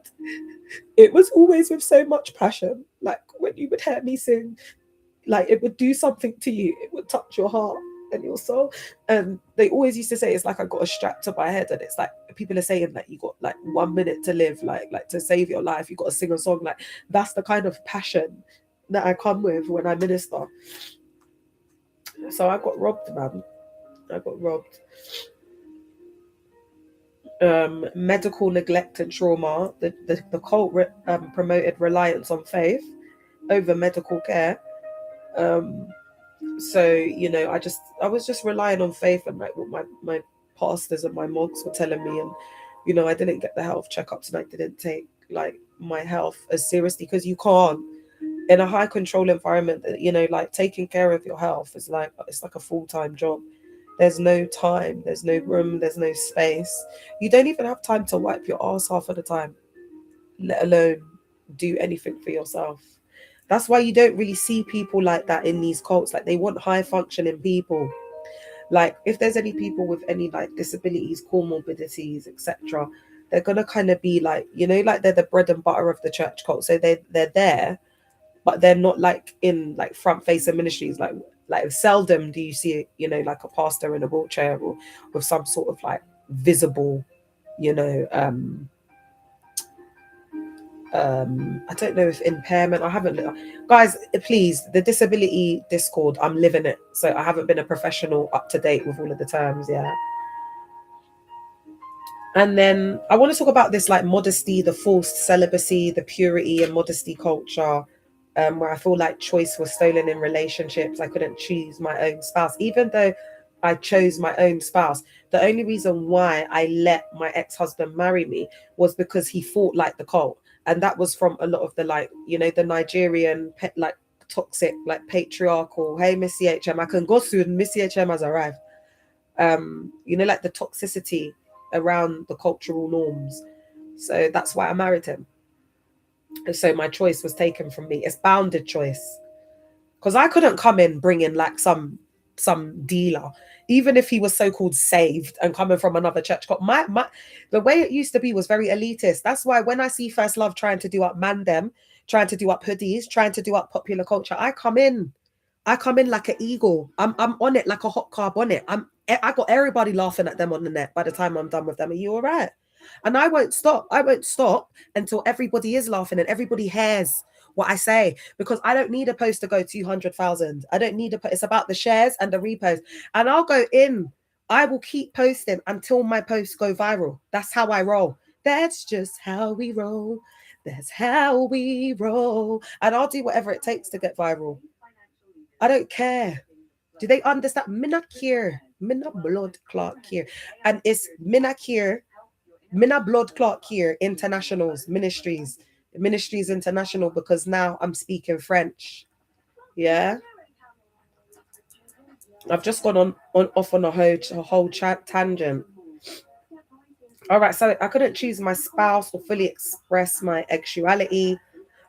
A: it was always with so much passion. Like, when you would hear me sing, like, it would do something to you. It would touch your heart and your soul. And they always used to say it's like I got a strap to my head, and it's like people are saying that you got like 1 minute to live, like to save your life, you got to sing a song. Like, that's the kind of passion that I come with when I minister. So I got robbed, man. I got robbed. Medical neglect and trauma. The cult promoted reliance on faith over medical care. So, you know, I was just relying on faith and like what my pastors and my monks were telling me. And, you know, I didn't get the health checkups, and I didn't take like my health as seriously, because you can't, in a high control environment, you know, like, taking care of your health is like, it's like a full-time job. There's no time, there's no room, there's no space. You don't even have time to wipe your ass half of the time, let alone do anything for yourself. That's why you don't really see people like that in these cults. Like, they want high functioning people. Like, if there's any people with any like disabilities, comorbidities, etc., they're gonna kind of be like, you know, like, they're the bread and butter of the church cult. So they're there, but they're not like in like front facing ministries. Like seldom do you see, you know, like a pastor in a wheelchair or with some sort of like visible, you know, I don't know if impairment. I haven't, guys, please, the disability discord, I'm living it, so I haven't been a professional up to date with all of the terms. Yeah. And then I want to talk about this, like, modesty, the forced celibacy, the purity and modesty culture, where I feel like choice was stolen in relationships. I couldn't choose my own spouse, even though I chose my own spouse. The only reason why I let my ex-husband marry me was because he fought like the cult. And that was from a lot of the, like, you know, the Nigerian like toxic, like patriarchal, hey Missy HM, I can go soon, Missy HM has arrived. You know, like the toxicity around the cultural norms. So that's why I married him. And so my choice was taken from me. It's bounded choice. Because I couldn't come in bringing like some dealer, even if he was so-called saved and coming from another church. My the way it used to be was very elitist. That's why when I see First Love trying to do up Mandem, trying to do up hoodies, trying to do up popular culture, I come in like an eagle. I'm on it like a hot carb on it. I got everybody laughing at them on the net by the time I'm done with them. Are you all right? And I won't stop. I won't stop until everybody is laughing and everybody hears what I say, because I don't need a post to go 200,000. I don't need it's about the shares and the repost. And I'll go in. I will keep posting until my posts go viral. That's how I roll. That's just how we roll. That's how we roll. And I'll do whatever it takes to get viral. I don't care. Do they understand? Minna care. Minna blood clot care. And it's Minna care. Minna blood clot care internationals, ministries international, because now I'm speaking French. Yeah. I've just gone on off on a whole tangent. All right, so I couldn't choose my spouse or fully express my sexuality.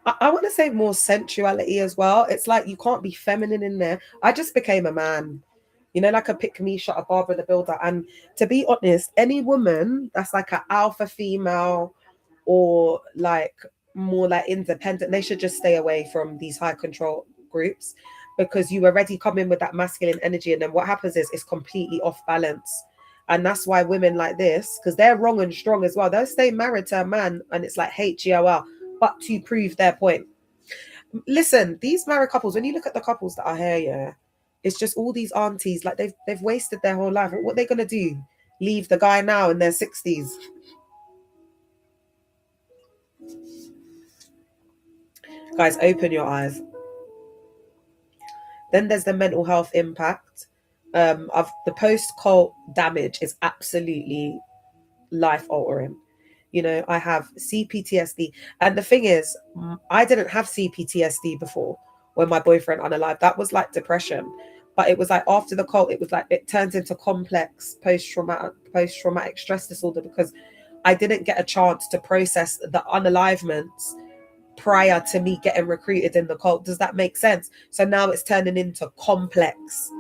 A: I want to say more sensuality as well. It's like you can't be feminine in there. I just became a man, you know, like a pick me shot, a Barbara the Builder. And to be honest, any woman that's like an alpha female or like more like independent, they should just stay away from these high control groups, because you already come in with that masculine energy, and then what happens is it's completely off balance. And that's why women like this, because they're wrong and strong as well, they'll stay married to a man and it's like HGOL, but to prove their point. Listen, these married couples, when you look at the couples that are here, yeah, it's just all these aunties, like they've wasted their whole life. What are they gonna do? Leave the guy now in their 60s? Guys, open your eyes. Then there's the mental health impact. Of the post-cult damage is absolutely life altering. You know, I have CPTSD. And the thing is, I didn't have CPTSD before when my boyfriend unalived. That was like depression. But it was like after the cult, it was like it turns into complex post-traumatic stress disorder, because I didn't get a chance to process the unalivements prior to me getting recruited in the cult. Does that make sense? So now it's turning into complex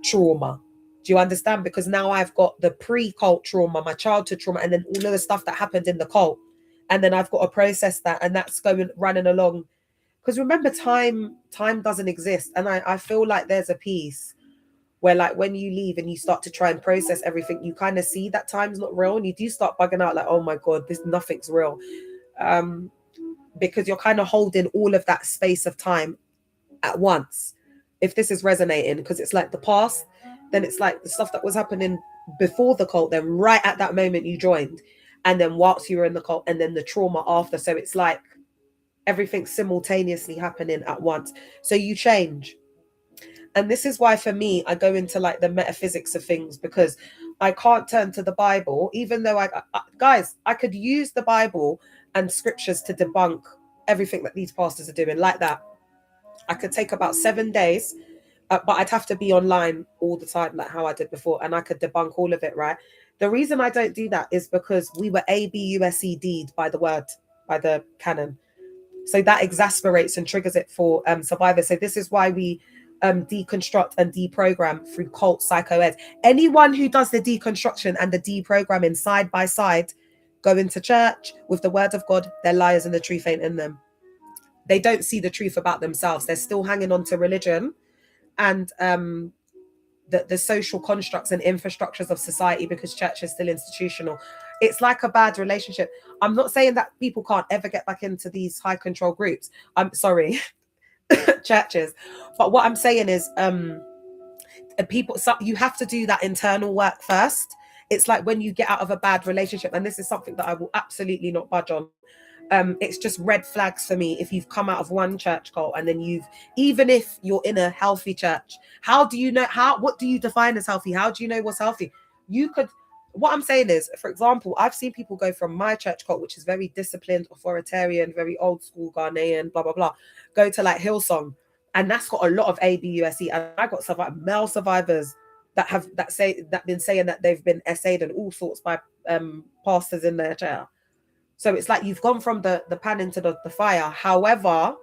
A: trauma. Do you understand? Because now I've got the pre-cult trauma, my childhood trauma, and then all of the stuff that happened in the cult. And then I've got to process that, and that's running along. Because remember, time doesn't exist. And I feel like there's a piece where, like, when you leave and you start to try and process everything, you kind of see that time's not real, and you do start bugging out like, oh my God, nothing's real. Because you're kind of holding all of that space of time at once. If this is resonating, because it's like the past, then it's like the stuff that was happening before the cult, then right at that moment you joined, and then whilst you were in the cult, and then the trauma after. So it's like everything simultaneously happening at once. So you change. And this is why for me, I go into like the metaphysics of things, because I can't turn to the Bible, even though guys, I could use the Bible and scriptures to debunk everything that these pastors are doing like that. I could take about 7 days, but I'd have to be online all the time, like how I did before, and I could debunk all of it, right? The reason I don't do that is because we were ABUSED'd by the word, by the canon. So that exasperates and triggers it for survivors. So this is why we deconstruct and deprogram through cult psychoed. Anyone who does the deconstruction and the deprogramming side by side, go into church with the word of God, they're liars and the truth ain't in them. They don't see the truth about themselves. They're still hanging on to religion and the social constructs and infrastructures of society, because church is still institutional. It's like a bad relationship. I'm not saying that people can't ever get back into these high control groups. I'm sorry, churches. But what I'm saying is people, so you have to do that internal work first. It's like when you get out of a bad relationship, and this is something that I will absolutely not budge on. It's just red flags for me if you've come out of one church cult and then even if you're in a healthy church, how do you know what do you define as healthy? How do you know what's healthy? What I'm saying is, for example, I've seen people go from my church cult, which is very disciplined, authoritarian, very old school Ghanaian, blah blah blah, go to like Hillsong, and that's got a lot of ABUSE, and I got male survivors that been saying that they've been essayed and all sorts by pastors in their chair. So it's like you've gone from the pan into the fire. However,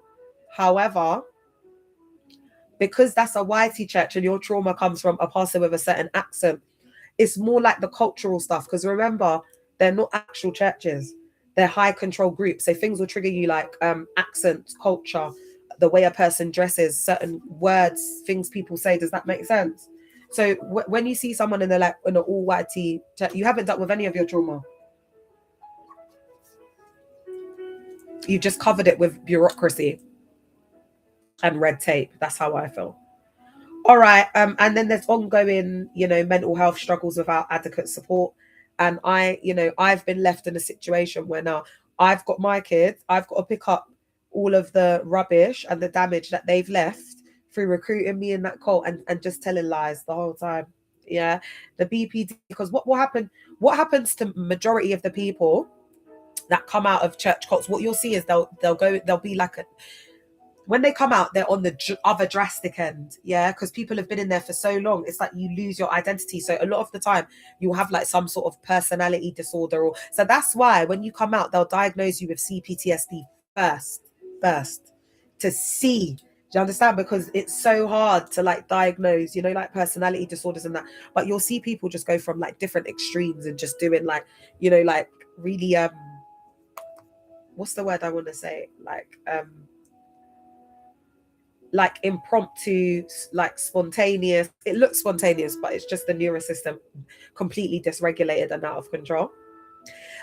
A: because that's a whitey church and your trauma comes from a pastor with a certain accent, it's more like the cultural stuff. Because remember, they're not actual churches. They're high control groups. So things will trigger you like accent, culture, the way a person dresses, certain words, things people say. Does that make sense? So when you see someone in an all whitey church, you haven't dealt with any of your trauma. You've just covered it with bureaucracy and red tape. That's how I feel. All right. And then there's ongoing, mental health struggles without adequate support. And I've been left in a situation where now I've got my kids, I've got to pick up all of the rubbish and the damage that they've left through recruiting me in that cult and just telling lies the whole time. Yeah. The BPD, because what happens to majority of the people that come out of church cults, what you'll see is they'll be like when they come out, they're on the other drastic end, yeah, because people have been in there for so long. It's like you lose your identity. So a lot of the time, you'll have like some sort of personality disorder, so that's why when you come out, they'll diagnose you with CPTSD first to see. Do you understand? Because it's so hard to like diagnose, like personality disorders and that. But you'll see people just go from like different extremes and just doing like, like really what's the word I want to say? Like impromptu, like spontaneous. It looks spontaneous, but it's just the nervous system completely dysregulated and out of control.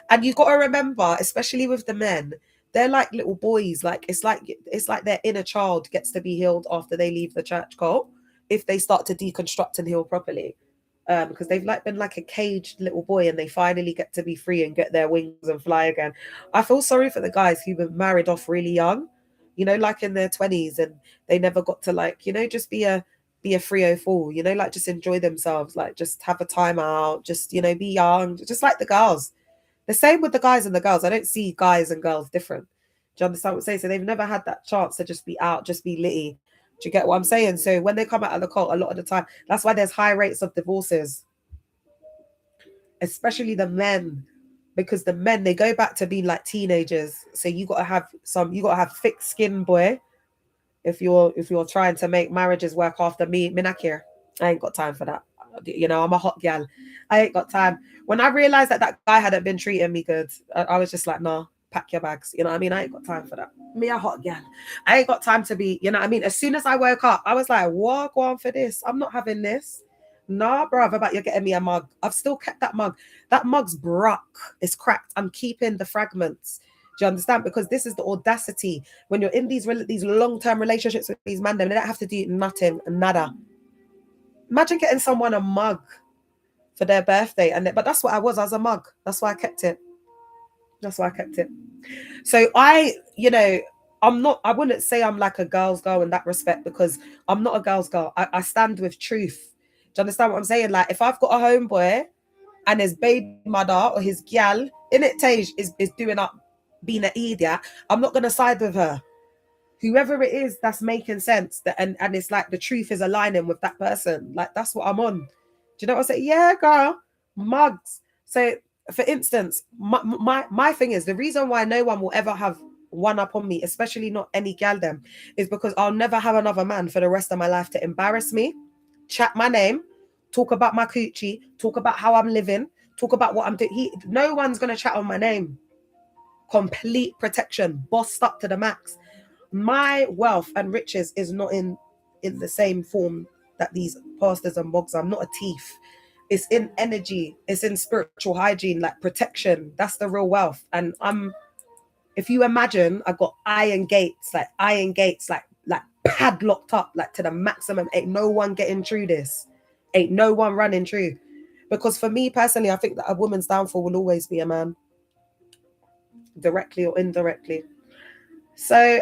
A: And you got to remember, especially with the men, they're like little boys. Like it's like their inner child gets to be healed after they leave the church cult if they start to deconstruct and heal properly. Because they've like been like a caged little boy and they finally get to be free and get their wings and fly again. I feel sorry for the guys who were married off really young, like in their 20s, and they never got to like, just be a 304, like just enjoy themselves, like just have a time out, just, be young, just like the girls. The same with the guys and the girls. I don't see guys and girls different. Do you understand what I'm saying? So they've never had that chance to just be out, just be litty. Do you get what I'm saying? So when they come out of the cult, a lot of the time, that's why there's high rates of divorces, especially the men, because the men, they go back to being like teenagers. So you got to have thick skin, boy. If you're trying to make marriages work after me, Minakir, I ain't got time for that. I'm a hot gal. I ain't got time. When I realized that guy hadn't been treating me good, I was just like, nah, pack your bags. You know what I mean? I ain't got time for that. Me a hot gal. I ain't got time to be, you know what I mean? As soon as I woke up, I was like, what, go on for this? I'm not having this. Nah, bruv, about you're getting me a mug. I've still kept that mug. That mug's broke. It's cracked. I'm keeping the fragments. Do you understand? Because this is the audacity. When you're in these long-term relationships with these men, they don't have to do nothing, nada. Imagine getting someone a mug for their birthday. But that's what I was. I was a mug. That's why I kept it. So I wouldn't say I'm like a girl's girl in that respect, because I'm not a girl's girl. I stand with truth. Do you understand what I'm saying? Like if I've got a homeboy and his baby mother or his gal in it, Tage is doing up being an idiot, I'm not gonna side with her. Whoever it is that's making sense, and it's like the truth is aligning with that person. Like that's what I'm on. Do you know what I'm saying? Yeah, girl, mugs. So for instance, my thing is, the reason why no one will ever have one up on me, especially not any gal them, is because I'll never have another man for the rest of my life to embarrass me, chat my name, talk about my coochie, talk about how I'm living, talk about what I'm doing. No one's gonna chat on my name. Complete protection, bossed up to the max. My wealth and riches is not in the same form that these pastors and mogs are. I'm not a thief. It's in energy. It's in spiritual hygiene, like protection. That's the real wealth. And if you imagine, I got iron gates, like padlocked up, like to the maximum. Ain't no one getting through this. Ain't no one running through. Because for me personally, I think that a woman's downfall will always be a man. directly or indirectly. So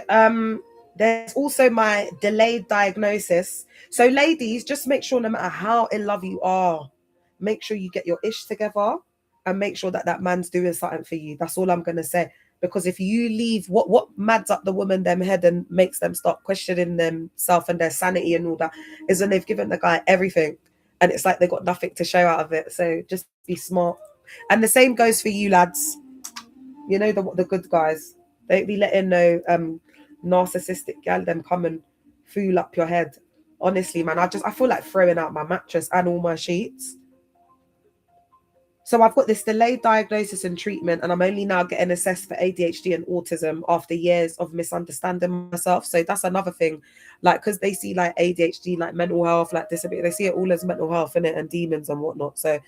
A: there's also my delayed diagnosis. So ladies, just make sure no matter how in love you are, make sure you get your ish together and make sure that that man's doing something for you. That's all I'm going to say. Because if you leave, what mads up the woman them head and makes them start questioning themselves and their sanity and all that is when they've given the guy everything and it's like they got nothing to show out of it. So just be smart. And the same goes for you lads. You know, the good guys. Don't be letting no narcissistic gal them come and fool up your head. Honestly, man, I feel like throwing out my mattress and all my sheets. So I've got this delayed diagnosis and treatment, and I'm only now getting assessed for ADHD and autism after years of misunderstanding myself. So that's another thing, like, because they see like ADHD, like mental health, like disability, they see it all as mental health in it and demons and whatnot. So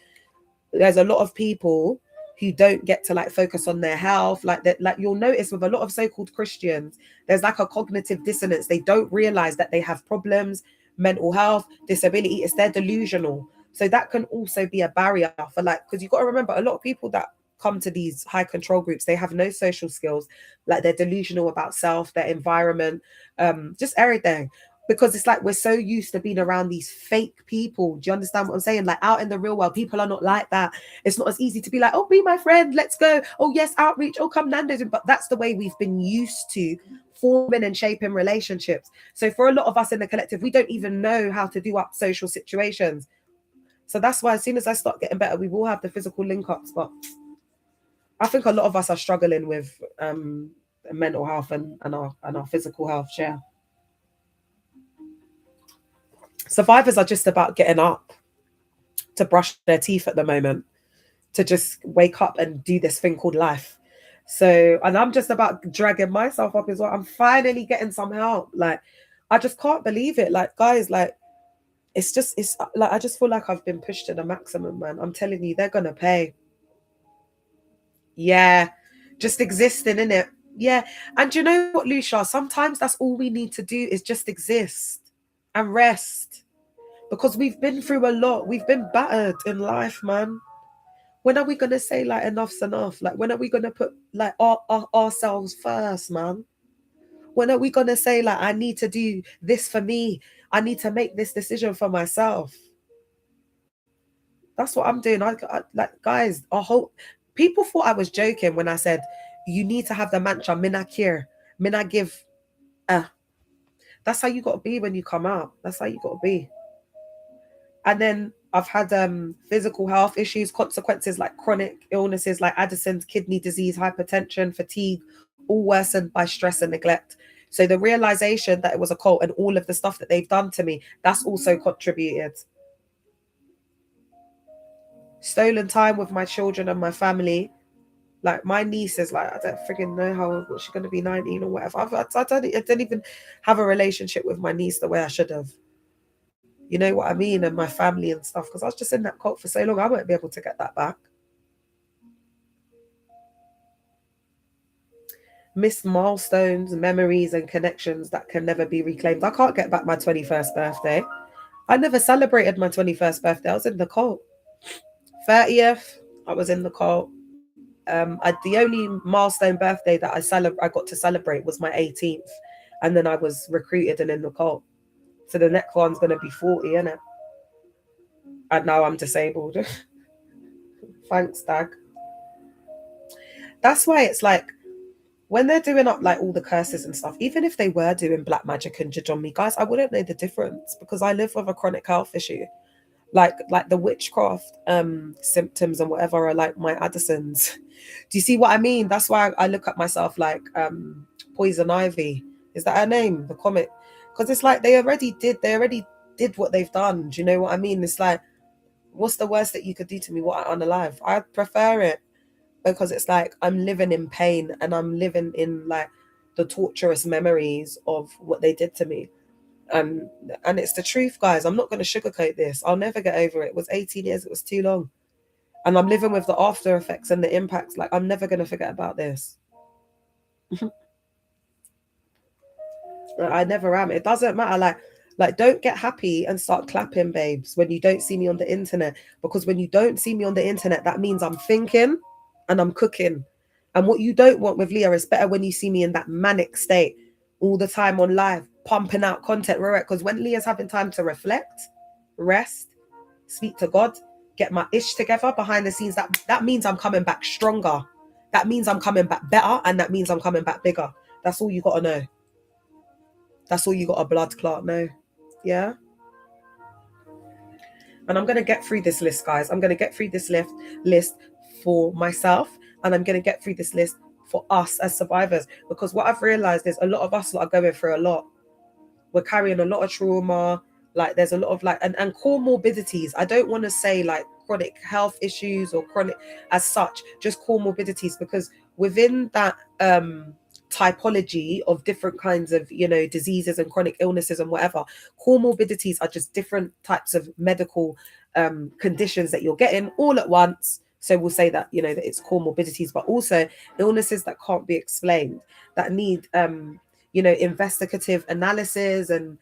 A: there's a lot of people who don't get to like focus on their health, like that. Like you'll notice with a lot of so-called Christians, there's like a cognitive dissonance. They don't realize that they have problems, mental health, disability. It's they're delusional. So that can also be a barrier for like, because you've got to remember a lot of people that come to these high control groups, they have no social skills, like they're delusional about self, their environment, just everything. Because it's like we're so used to being around these fake people. Do you understand what I'm saying? Like out in the real world, people are not like that. It's not as easy to be like, oh, be my friend, let's go. Oh, yes, outreach. Oh, come Nando's. But that's the way we've been used to forming and shaping relationships. So for a lot of us in the collective, we don't even know how to do up social situations. So that's why as soon as I start getting better, we will have the physical link-ups. But I think a lot of us are struggling with mental health and our physical health share. Survivors are just about getting up to brush their teeth at the moment, to just wake up and do this thing called life. So, and I'm just about dragging myself up as well. I'm finally getting some help. Like, I just can't believe it. Like, guys, like, it's like, I just feel like I've been pushed to the maximum, man. I'm telling you, they're going to pay. Yeah. Just existing in it. Yeah. And you know what, Lucia? Sometimes that's all we need to do is just exist and rest. Because we've been through a lot. We've been battered in life, man. When are we going to say, like, enough's enough? Like, when are we going to put, like, ourselves first, man? When are we going to say, like, I need to do this for me? I need to make this decision for myself. That's what I'm doing. I like, guys, people thought I was joking when I said, you need to have the mantra, Mina Kir, Mina give. That's how you got to be when you come out. That's how you got to be. And then I've had physical health issues, consequences like chronic illnesses like Addison's, kidney disease, hypertension, fatigue, all worsened by stress and neglect. So the realization that it was a cult and all of the stuff that they've done to me, that's also contributed. Stolen time with my children and my family. Like my niece is like, I don't freaking know how old she's going to be, 19 or whatever. I don't even have a relationship with my niece the way I should have. You know what I mean? And my family and stuff. Because I was just in that cult for so long, I won't be able to get that back. Missed milestones, memories, and connections that can never be reclaimed. I can't get back my 21st birthday. I never celebrated my 21st birthday. I was in the cult. 30th, I was in the cult. The only milestone birthday that I got to celebrate was my 18th. And then I was recruited and in the cult. So the next one's going to be 40, innit? And now I'm disabled. Thanks, Dag. That's why it's like, when they're doing up like all the curses and stuff, even if they were doing black magic and judge on me, guys, I wouldn't know the difference because I live with a chronic health issue. Like the witchcraft symptoms and whatever are like my Addison's. Do you see what I mean? That's why I look at myself like Poison Ivy. Is that her name? The comic? Because it's like they already did what they've done. Do you know what I mean? It's like, what's the worst that you could do to me? What, unalive? I prefer it because it's like I'm living in pain and I'm living in like the torturous memories of what they did to me. And it's the truth, guys. I'm not going to sugarcoat this. I'll never get over it. It was 18 years. It was too long. And I'm living with the after effects and the impacts. Like, I'm never going to forget about this. I never am. It doesn't matter. Like, don't get happy and start clapping, babes, when you don't see me on the internet. Because when you don't see me on the internet, that means I'm thinking and I'm cooking. And what you don't want with Leah is better when you see me in that manic state all the time on live, pumping out content, right? Because when Leah's having time to reflect, rest, speak to God, get my ish together behind the scenes, that means I'm coming back stronger. That means I'm coming back better, and that means I'm coming back bigger. That's all you got to know. That's all you got a blood clot know. Yeah? And I'm going to get through this list, guys. I'm going to get through this list for myself, and I'm going to get through this list for us as survivors, because what I've realized is a lot of us are going through a lot. We're carrying a lot of trauma. Like there's a lot of like and comorbidities. I don't want to say like chronic health issues or chronic as such, just comorbidities, because within that typology of different kinds of, you know, diseases and chronic illnesses and whatever, comorbidities are just different types of medical conditions that you're getting all at once. So we'll say that, you know, that it's comorbidities, but also illnesses that can't be explained, that need you know, investigative analysis and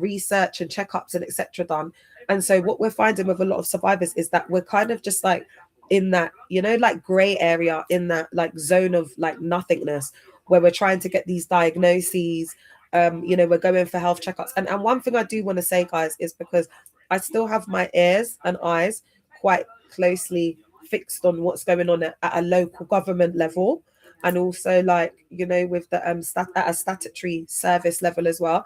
A: research and checkups and etc. done. And so what we're finding with a lot of survivors is that we're kind of just like in that, you know, like gray area, in that like zone of like nothingness, where we're trying to get these diagnoses. You know, we're going for health checkups. And one thing I do want to say, guys, is because I still have my ears and eyes quite closely fixed on what's going on at a local government level, and also like, you know, with the at a statutory service level as well,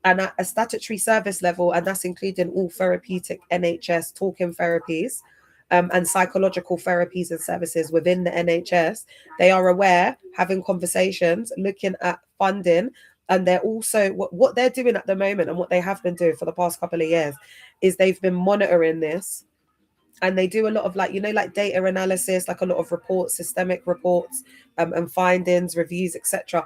A: and at a statutory service level, and that's including all therapeutic NHS talking therapies and psychological therapies and services within the NHS. They are aware, having conversations, looking at funding, and they're also what they're doing at the moment, and what they have been doing for the past couple of years, is they've been monitoring this. And they do a lot of like, you know, like data analysis, like a lot of reports, systemic reports, and findings, reviews, etc.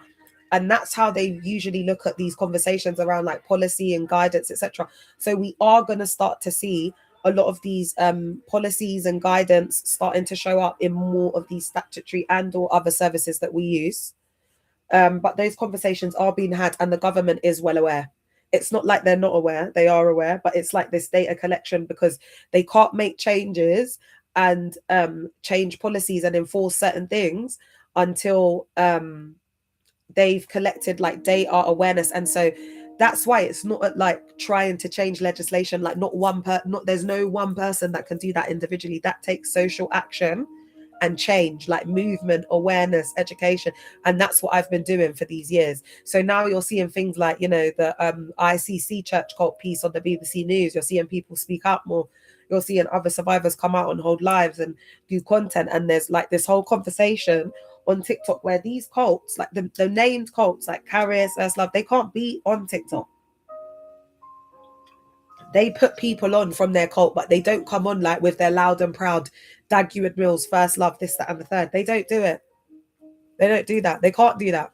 A: And that's how they usually look at these conversations around like policy and guidance, etc. So we are going to start to see a lot of these policies and guidance starting to show up in more of these statutory and or other services that we use. But those conversations are being had, and the government is well aware. It's not like they're not aware, they are aware, but it's like this data collection, because they can't make changes and change policies and enforce certain things until they've collected like data awareness. And so that's why it's not like trying to change legislation, like there's no one person that can do that individually. That takes social action and change, like movement, awareness, education. And that's what I've been doing for these years. So now you're seeing things like, you know, the ICC church cult piece on the BBC News. You're seeing people speak up more. You're seeing other survivors come out and hold lives and do content. And there's like this whole conversation on TikTok where these cults, like the named cults like Caris, Love, they can't be on TikTok. They put people on from their cult, but they don't come on like with their loud and proud Dag Heward Mills, First Love, this, that, and the third. They don't do it. They don't do that. They can't do that,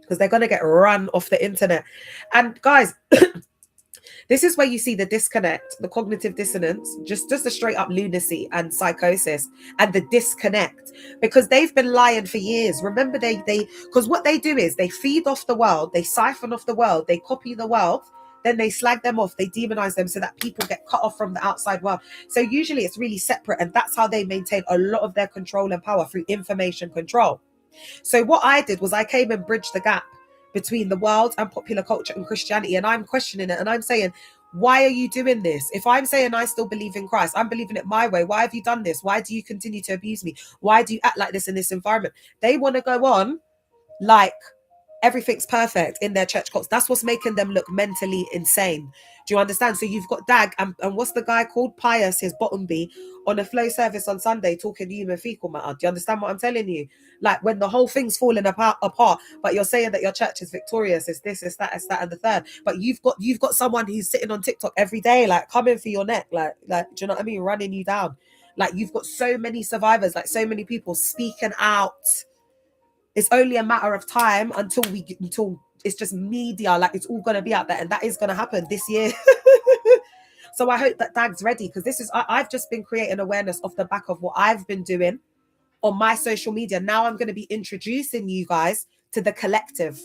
A: because they're going to get run off the internet. And guys, this is where you see the disconnect, the cognitive dissonance, just the straight up lunacy and psychosis, and the disconnect, because they've been lying for years. Remember, they because what they do is they feed off the world, they siphon off the world, they copy the wealth, then they slag them off, they demonize them so that people get cut off from the outside world. So usually it's really separate, and that's how they maintain a lot of their control and power, through information control. So what I did was I came and bridged the gap between the world and popular culture and Christianity, and I'm questioning it, and I'm saying, why are you doing this? If I'm saying I still believe in Christ, I'm believing it my way, why have you done this? Why do you continue to abuse me? Why do you act like this in this environment? They want to go on like everything's perfect in their church cults. That's what's making them look mentally insane. Do you understand? So you've got Dag and what's the guy called? Pius, his bottom B, on a flow service on Sunday talking human fecal matter. Do you understand what I'm telling you? Like when the whole thing's falling apart, but you're saying that your church is victorious, it's this, it's that, and the third. But you've got someone who's sitting on TikTok every day, like coming for your neck, like do you know what I mean? Running you down. Like you've got so many survivors, like so many people speaking out. It's only a matter of time until it's just media, like it's all going to be out there, and that is going to happen this year. So I hope that Dag's ready, because I've just been creating awareness off the back of what I've been doing on my social media. Now I'm going to be introducing you guys to the collective.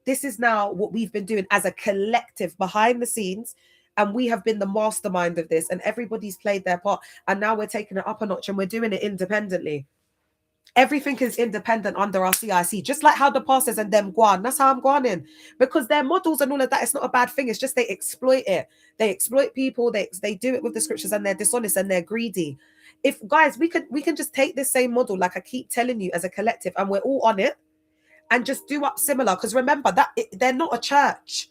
A: This is now what we've been doing as a collective behind the scenes, and we have been the mastermind of this, and everybody's played their part, and now we're taking it up a notch and we're doing it independently. Everything is independent under our CIC, just like how the pastors and them go on. That's how I'm going in, because their models and all of that, it's not a bad thing. It's just they exploit it. They exploit people. They do it with the scriptures, and they're dishonest and they're greedy. If guys, we can just take this same model, like I keep telling you, as a collective, and we're all on it, and just do up similar. Because remember that they're not a church,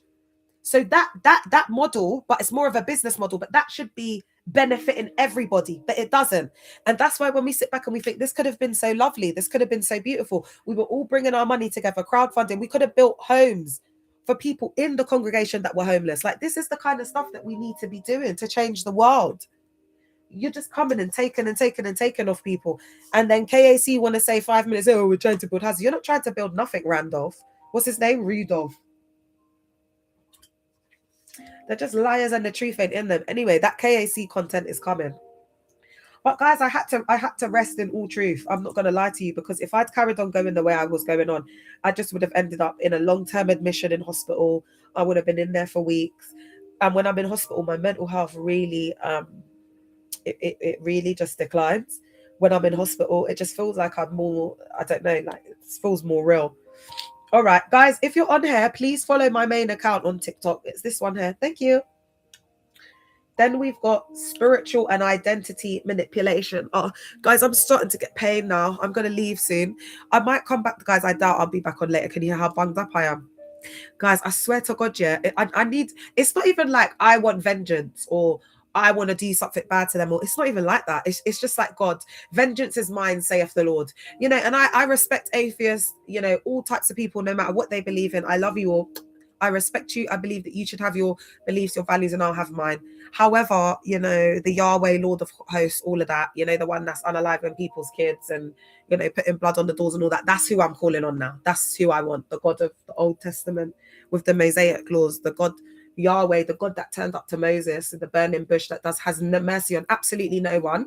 A: so that model, but it's more of a business model. But that should be benefiting everybody, but it doesn't. And that's why when we sit back and we think this could have been so lovely, this could have been so beautiful, we were all bringing our money together, crowdfunding, we could have built homes for people in the congregation that were homeless. Like, this is the kind of stuff that we need to be doing to change the world. You're just coming and taking and taking and taking off people, and then KAC want to say 5 minutes, oh, we're trying to build houses. You're not trying to build nothing, Randolph. What's his name? Rudolph. They're just liars and the truth ain't in them. Anyway, that KAC content is coming. But guys, I had to rest in all truth. I'm not gonna lie to you, because if I'd carried on going the way I was going on, I just would have ended up in a long-term admission in hospital. I would have been in there for weeks. And when I'm in hospital, my mental health really it really just declines. When I'm in hospital, it just feels like I'm more, I don't know, like it feels more real. All right, guys, if you're on here, please follow my main account on TikTok. It's this one here. Thank you. Then we've got spiritual and identity manipulation. Oh, guys, I'm starting to get pain now. I'm going to leave soon. I might come back, guys. I doubt I'll be back on later. Can you hear how bunged up I am? Guys, I swear to God, yeah, I need, it's not even like I want vengeance or I want to do something bad to them, or it's not even like that. It's just like, God, vengeance is mine, saith the Lord. You know, and I respect atheists, you know, all types of people, no matter what they believe in. I love you all. I respect you. I believe that you should have your beliefs, your values, and I'll have mine. However, you know, the Yahweh, Lord of hosts, all of that, you know, the one that's unaliving people's kids and, you know, putting blood on the doors and all that. That's who I'm calling on now. That's who I want. The God of the Old Testament with the Mosaic laws, the God, Yahweh, the God that turned up to Moses in the burning bush, that has no mercy on absolutely no one,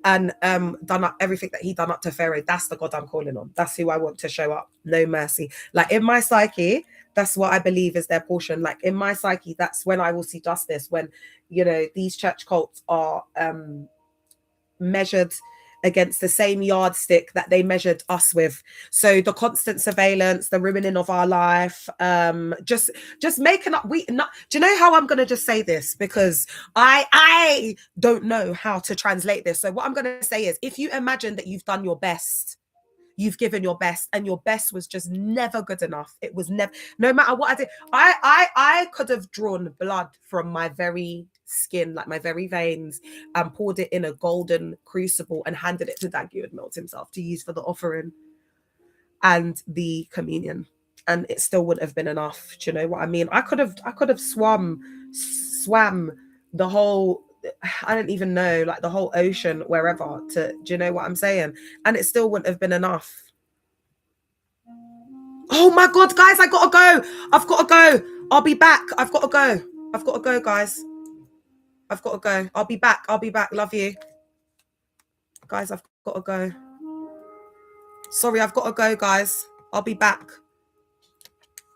A: and done up everything that he done up to Pharaoh. That's the God I'm calling on. That's who I want to show up. No mercy. Like, in my psyche, that's what I believe is their portion. Like, in my psyche, that's when I will see justice, when, you know, these church cults are measured against the same yardstick that they measured us with. So the constant surveillance, the ruining of our life, just making up. Do you know how I'm gonna just say this? Because I don't know how to translate this. So what I'm gonna say is, if you imagine that you've done your best, you've given your best, and your best was just never good enough. It was never, no matter what I did. I could have drawn blood from my very skin, like my very veins, and poured it in a golden crucible and handed it to Dag Melt himself to use for the offering and the communion, and it still wouldn't have been enough. Do you know what I mean? I could have swam the whole, I don't even know, like the whole ocean, wherever, to, do you know what I'm saying? And it still wouldn't have been enough. Oh my God, guys, I've got to go. I'll be back. I've got to go, guys. I've got to go. I'll be back. Love you. Guys, I've got to go. Sorry, I've got to go, guys. I'll be back.